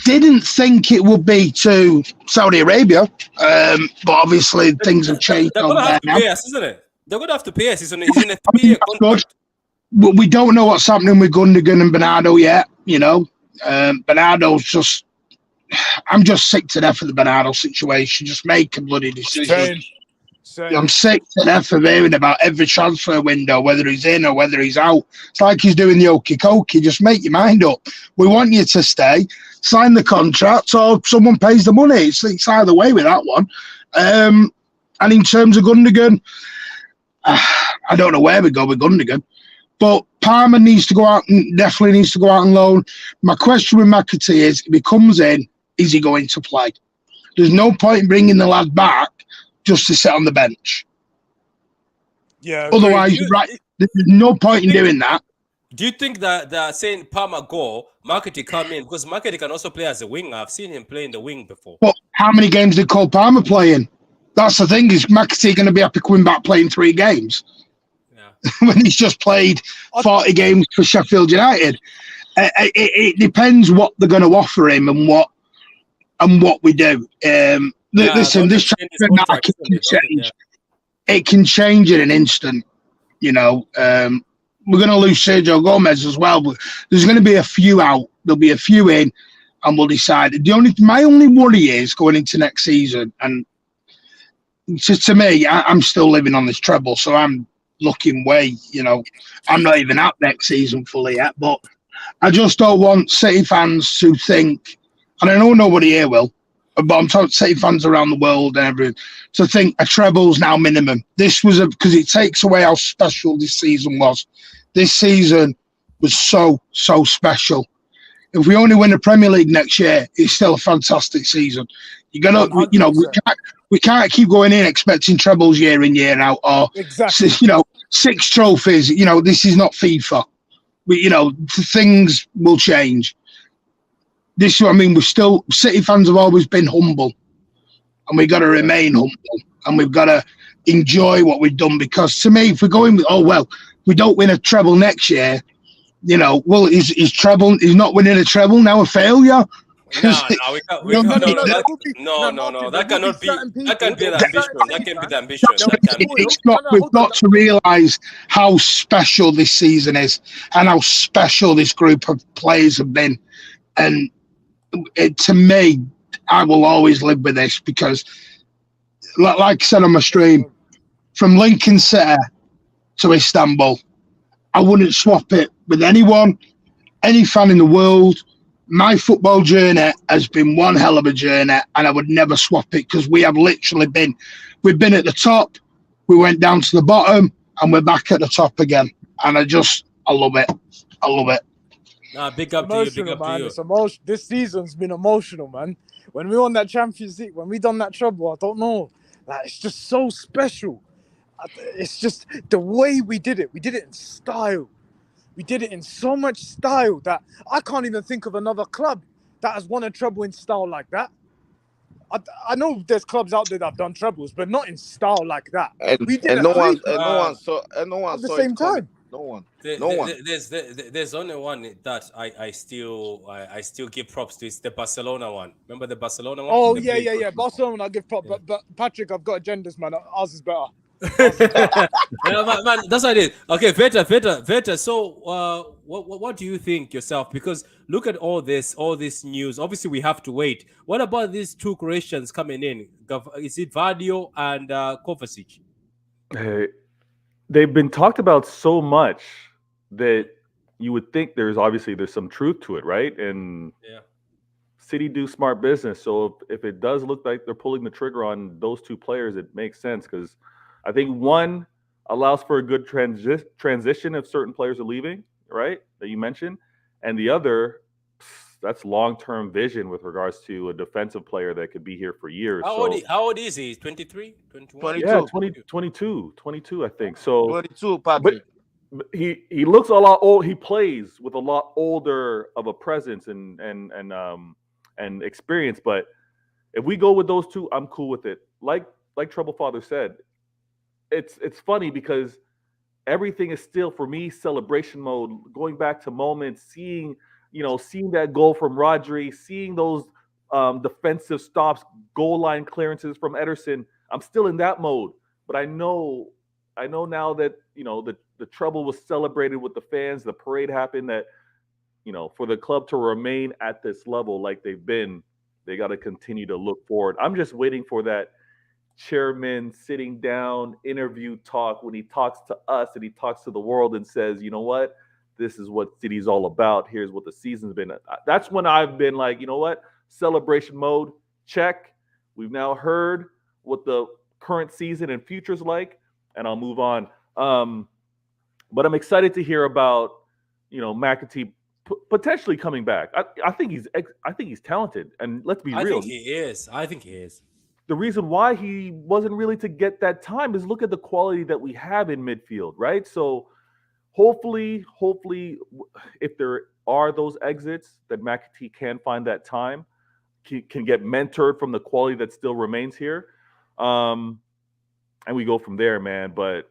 Didn't think it would be to Saudi Arabia, but obviously things have changed. They're going to have to pay us, isn't it? They're going to have to pay us. He's in a 3-year contract. But we don't know what's happening with Gundogan and Bernardo yet. Bernardo's just. I'm just sick to death of the Bernardo situation. Just make a bloody decision. Same. I'm sick to death of hearing about every transfer window, whether he's in or whether he's out. It's like he's doing the okey-cokey. Just make your mind up. We want you to stay, sign the contract, or someone pays the money. It's either way with that one. And in terms of Gundogan, I don't know where we go with Gundogan, but Palmer needs to go out and definitely needs to go out on loan. My question with McAtee is, if he comes in, is he going to play? There's no point in bringing the lad back just to sit on the bench. Yeah. Otherwise, there's no point in doing that. Do you think that they're saying Palmer go, Markety come in? Because Markety can also play as a winger. I've seen him play in the wing before. But how many games did Cole Palmer play in? That's the thing. Is McAtee going to be happy coming back playing 3 games? Yeah. When he's just played 40 games for Sheffield United. It depends what they're going to offer him and what we do. Listen, this transfer market can change. It can change in an instant. We're going to lose Sergio Gomez as well, but there's going to be a few out. There'll be a few in, and we'll decide. My only worry is going into next season, and to me, I'm still living on this treble, so I'm looking way. I'm not even at next season fully yet, but I just don't want City fans to think, and I know nobody here will, but I'm talking City fans around the world and everything, to think a treble's now minimum. This was because it takes away how special this season was. This season was so special. If we only win the Premier League next year, it's still a fantastic season. You gotta, we can't keep going in expecting trebles year in year out, or 6 trophies. This is not FIFA. Things will change. This is what I mean. We're still, City fans have always been humble, and we've got to remain humble, and we've got to enjoy what we've done. Because to me, if we're going with, we don't win a treble next year, is treble, is not winning a treble now a failure? No, we can't. We No, can't. No, No, no, no, there that, will be no, no no, no. Martin. There That will be cannot be. certain That people. can't be There the will be ambition. certain That things, can't be man. the ambition. That can't be. Spoil. it's not. No, We've hold on. got to realise how special this season is and how special this group of players have been. And to me, I will always live with this because, like I said on my stream, from Lincoln City to Istanbul, I wouldn't swap it with anyone, any fan in the world. My football journey has been one hell of a journey, and I would never swap it because we've been at the top, we went down to the bottom, and we're back at the top again. And I love it. I love it. Nah, big It's up to you. Big emotional, up to man. you. It's emotion. This season's been emotional, man. When we won that Champions League, when we done that treble, I don't know. Like, it's just so special. It's just the way we did it. We did it in style. We did it in so much style that I can't even think of another club that has won a treble in style like that. I know there's clubs out there that have done trebles, but not in style like that. We did And a no one, three and no one saw, at the it same coming. time. No one. There- No there- one. There's only one that I still give props to. It's the Barcelona one. Remember the Barcelona one? Oh The yeah, big- yeah, yeah. Barcelona, I give prop, Yeah. but Patrick, I've got agendas, man. Ours is better. Yeah, man, that's what it is. Okay, Veta. So, what do you think yourself? Because look at all this news. Obviously, we have to wait. What about these two Croatians coming in? Is it Vadio and Kovacic? Hey, they've been talked about so much that you would think there's some truth to it, right? And Yeah. City do smart business. So if it does look like they're pulling the trigger on those two players, it makes sense because I think one allows for a good transition if certain players are leaving, right? That you mentioned, and the other, that's long-term vision with regards to a defensive player that could be here for years. How old is he? 23, 21? Yeah, 22. 22, I think. So 22, but Patrick. he looks a lot old. He plays with a lot older of a presence and experience. But if we go with those two, I'm cool with it. Like Trouble Father said, it's funny because everything is still for me celebration mode. Going back to moments, seeing that goal from Rodri, seeing those defensive stops, goal line clearances from Ederson. I'm still in that mode, but I know now that the trouble was celebrated with the fans, the parade happened. That for the club to remain at this level like they've been, they got to continue to look forward. I'm just waiting for that chairman sitting down interview talk when he talks to us and he talks to the world and says, you know what, this is what City's all about. Here's what the season's been. That's when I've been like, you know what, celebration mode, check. We've now heard what the current season and future's like, and I'll move on. But I'm excited to hear about McAtee potentially coming back. I think he's talented, and let's be real. I think he is. The reason why he wasn't really to get that time is look at the quality that we have in midfield, right? So hopefully, if there are those exits, that McAtee can find that time, can get mentored from the quality that still remains here, and we go from there, man. But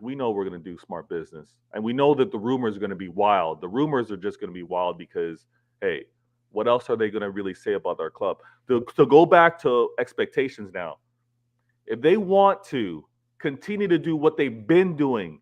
we know we're going to do smart business, and we know that the rumors are going to be wild. The rumors are just going to be wild because, hey, what else are they going to really say about our club? To go back to expectations now, if they want to continue to do what they've been doing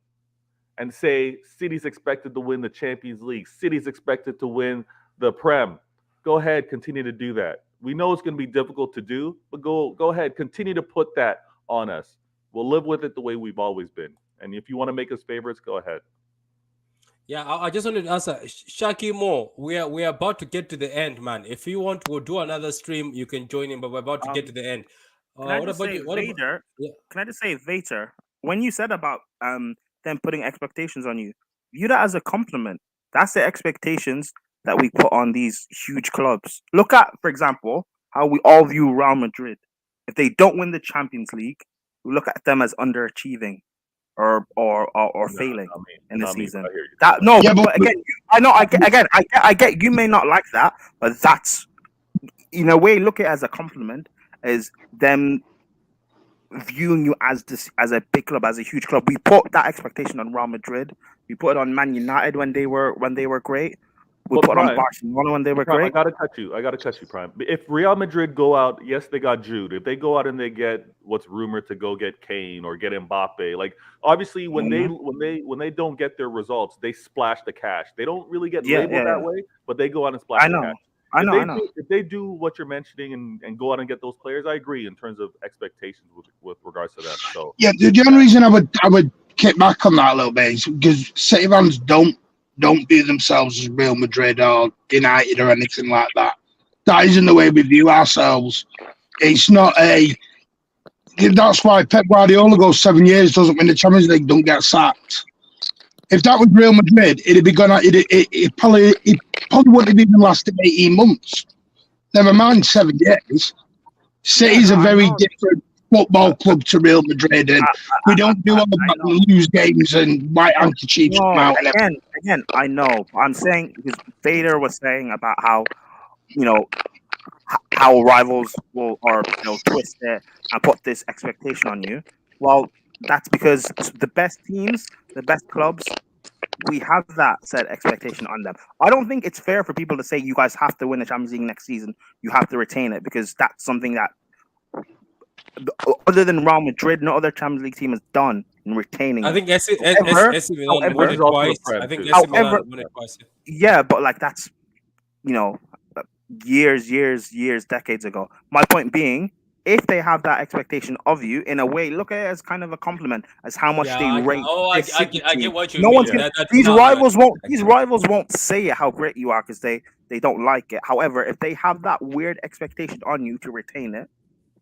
and say City's expected to win the Champions League, City's expected to win the Prem, go ahead, continue to do that. We know it's going to be difficult to do, but go ahead, continue to put that on us. We'll live with it the way we've always been. And if you want to make us favorites, go ahead. Yeah, I just wanted to answer Shaki Mo. We are about to get to the end, man. If you want to do another stream, you can join in, but we're about to get to the end. Can I just say, Vader? Can I just say, Vader? When you said about them putting expectations on you, view that as a compliment. That's the expectations that we put on these huge clubs. Look at, for example, how we all view Real Madrid. If they don't win the Champions League, we look at them as underachieving or failing in the season. But again, I know, I get you may not like that, but that's in a way, look at it as a compliment, is them viewing you as a big club, as a huge club. We put that expectation on Real Madrid. We put it on Man United when they were great. we But put on Prime, Barcelona when they were Prime, I great. gotta cut you. I gotta cut you, Prime. If Real Madrid go out, yes, they got Jude. If they go out and they get what's rumored to go get Kane or get Mbappe, like obviously when they don't get their results, they splash the cash. They don't really get Yeah, labeled yeah, that yeah. way, but they go out and splash I the know, cash. I know, I know. If they do what you're mentioning and go out and get those players, I agree in terms of expectations with regards to them. So Yeah, the only reason I would kick back on that a little bit is because City fans don't view themselves as Real Madrid or United or anything like that. That isn't the way we view ourselves. It's not a. That's why Pep Guardiola goes 7 years, doesn't win the Champions League, don't get sacked. If that was Real Madrid, it'd be gonna. It probably wouldn't have even lasted 18 months. Never mind 7 years. City's a very different football club to Real Madrid, and we don't do all that lose games and white handkerchiefs come out. Again, I know. I'm saying because Vader was saying about how how rivals will twist it and put this expectation on you. Well, that's because the best teams, the best clubs, we have that set expectation on them. I don't think it's fair for people to say you guys have to win the Champions League next season. You have to retain it because that's something that other than Real Madrid, no other Champions League team has done in retaining. I think AC Milan won it twice. I think AC Milan won it twice. Yeah, but like that's years, decades ago. My point being, if they have that expectation of you, in a way, look at it as kind of a compliment, as how much they rate. I get what you no mean. One's gonna, these rivals won't. These rivals won't say how great you are because they don't like it. However, if they have that weird expectation on you to retain it,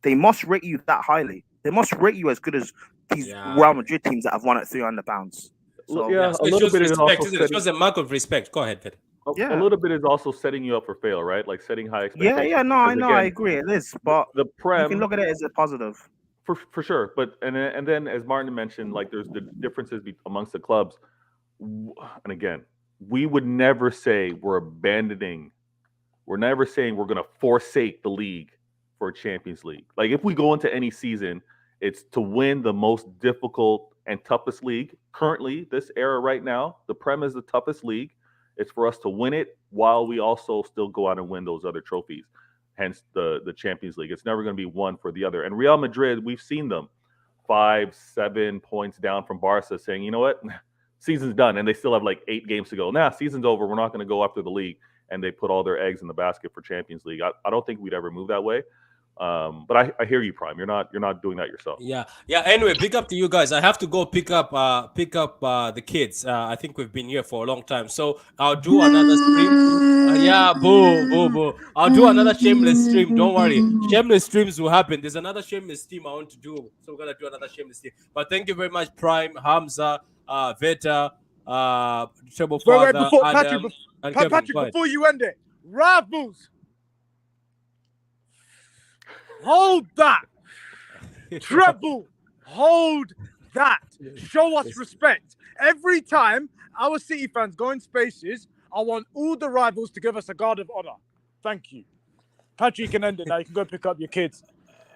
they must rate you that highly. They must rate you as good as these Real Madrid teams that have won at £300. So, a so it little shows bit is respect, also it shows a mark of respect. Go ahead, Peter. A little bit is also setting you up for fail, right? Like setting high expectations. Yeah, no, I know, I agree. It is, but the Prem, you can look at it as a positive. For sure. But and then as Martin mentioned, like there's the differences amongst the clubs. And again, we would never say we're abandoning. We're never saying we're going to forsake the league for a Champions League. Like if we go into any season, it's to win the most difficult and toughest league. Currently, this era right now, the Prem is the toughest league. It's for us to win it while we also still go out and win those other trophies. Hence the Champions League. It's never going to be one for the other. And Real Madrid, we've seen them 5-7 points down from Barca saying, you know what, season's done. And they still have like 8 games to go. Nah, season's over. We're not going to go after the league. And they put all their eggs in the basket for Champions League. I don't think we'd ever move that way. But I hear you, Prime. You're not doing that yourself. Yeah. Anyway, big up to you guys. I have to go pick up the kids. I think we've been here for a long time, so I'll do another stream. Boo. I'll do another shameless stream. Don't worry, shameless streams will happen. There's another shameless stream I want to do, so we're gonna do another shameless stream. But thank you very much, Prime, Hamza, Veta, Treble Father, Patrick, before you end it, rivals. Hold that. Treble, hold that. Show us respect. Every time our City fans go in spaces, I want all the rivals to give us a guard of honor. Thank you. Patrick, you can end it now. You can go pick up your kids.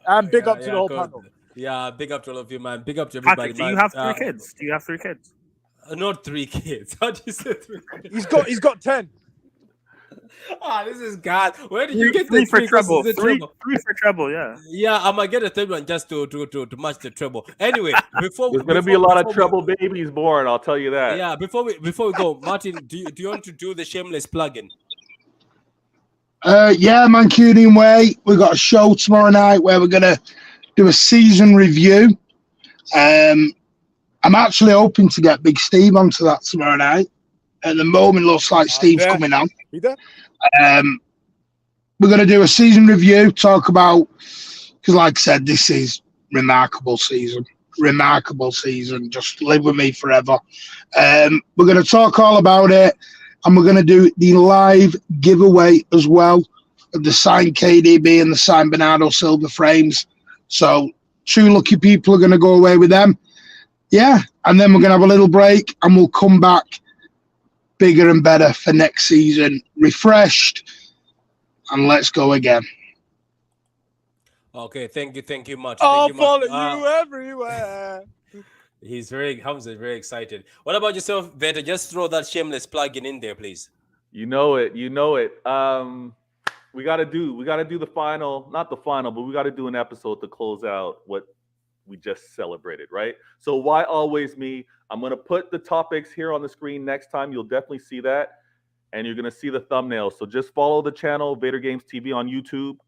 And big up to the whole panel. Yeah, big up to all of you, man. Big up to everybody. Patrick, do you have 3 kids? Do you have 3 kids? Not 3 kids. How do you say 3 kids? He's got 10. This is God. Where did you get three the for 3 treble? Treble? 3 for treble, yeah. Yeah, I might get a third one just to match the treble. Anyway, before there's gonna be a lot of treble babies born. I'll tell you that. Yeah, before we go, Martin, do you want to do the shameless plug-in? Yeah, Mancunian Way. We've got a show tomorrow night where we're gonna do a season review. I'm actually hoping to get Big Steve onto that tomorrow night. At the moment, looks like Steve's coming on. We're going to do a season review, talk about, because like I said, this is remarkable season. Just live with me forever. We're going to talk all about it, and we're going to do the live giveaway as well of the signed KDB and the signed Bernardo Silva frames. So 2 lucky people are going to go away with them. Yeah, and then we're going to have a little break, and we'll come back bigger and better for next season, refreshed, and let's go again. Okay, thank you much. I'll follow you everywhere. Hamza is very excited. What about yourself, Veta? Just throw that shameless plug-in in there, please. You know it. You know it. We gotta do the final, not the final, but we gotta do an episode to close out what we just celebrated, right? So why always me? I'm gonna put the topics here on the screen next time. You'll definitely see that, and you're gonna see the thumbnail. So just follow the channel, Vader Games TV on YouTube.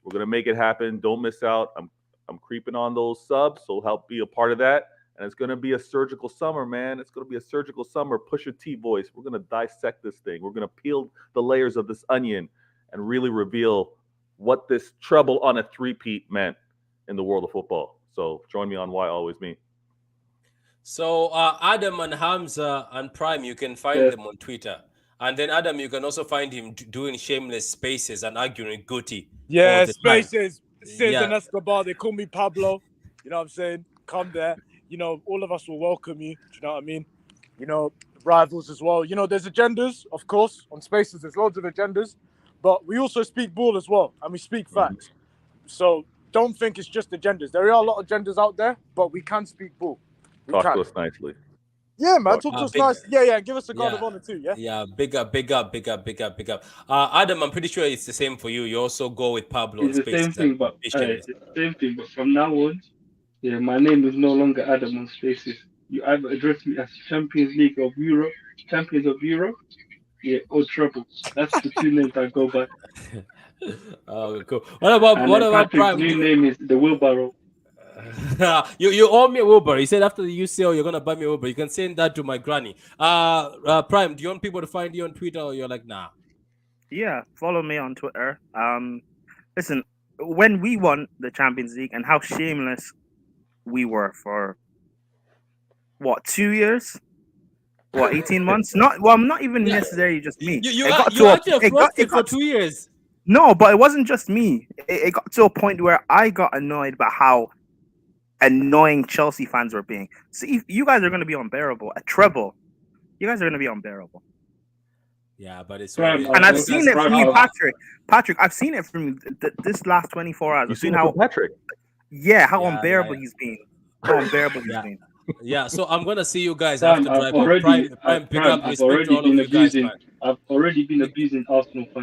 We're gonna make it happen. Don't miss out. I'm creeping on those subs, so help be a part of that. And it's gonna be a surgical summer, man. It's gonna be a surgical summer. Pusha T voice. We're gonna dissect this thing. We're gonna peel the layers of this onion and really reveal what this treble on a three-peat meant in the world of football. So join me on Why Always Me. So Adam and Hamza and Prime, you can find Yeah. them on Twitter. And then Adam, you can also find him doing shameless spaces and arguing Guti. Yeah, all the time. spaces. Sis Yeah. and Escobar, they call me Pablo. You know what I'm saying? Come there. You know, all of us will welcome you. Do you know what I mean? You know, rivals as well. You know, there's agendas, of course, on spaces. There's loads of agendas. But we also speak ball as well. And we speak facts. So don't think it's just agendas. There are a lot of agendas out there, but we can speak ball. We Talk can. to us nicely. Yeah, man. Talk to us big- nice. Yeah. Give us a guard Yeah. of honor too, yeah? Yeah, big up. Adam, I'm pretty sure it's the same for you. You also go with Pablo. It's on the same Spaces thing, and but be it's shameless. the same thing. But from now on, yeah, my name is no longer Adam on Spaces. You either address me as Champions League of Europe, Champions of Europe, yeah, or Treble. That's the two names I go by. Oh, cool. What about And then Patrick's Prime? new name is the Wheelbarrow. you owe me a Uber. He said after the UCL you're gonna buy me a Uber. You can send that to my granny. Prime, do you want people to find you on Twitter, or you're like, nah? Yeah, follow me on Twitter. Listen, when we won the Champions League and how shameless we were for what 2 years, what 18 months? Not even necessarily just me. You It got you to a- actually it got- frosted it for got- 2 years. No, but it wasn't just me. It got to a point where I got annoyed about how annoying Chelsea fans were being. See, you guys are going to be unbearable. A treble, you guys are going to be unbearable. Yeah, but it's Prime, And I've I'll- seen it from I'll- you, Patrick. Patrick, I've seen it from this last 24 hours. You I've seen seen it how, from Patrick? how Yeah, unbearable yeah. he's been. How unbearable he's Yeah. been. Yeah, so I'm gonna see you guys Prime, after I've drive. already, Prime, big Prime, up, I've respect to already all been of you guys, abusing. man. I've already been abusing Arsenal fans.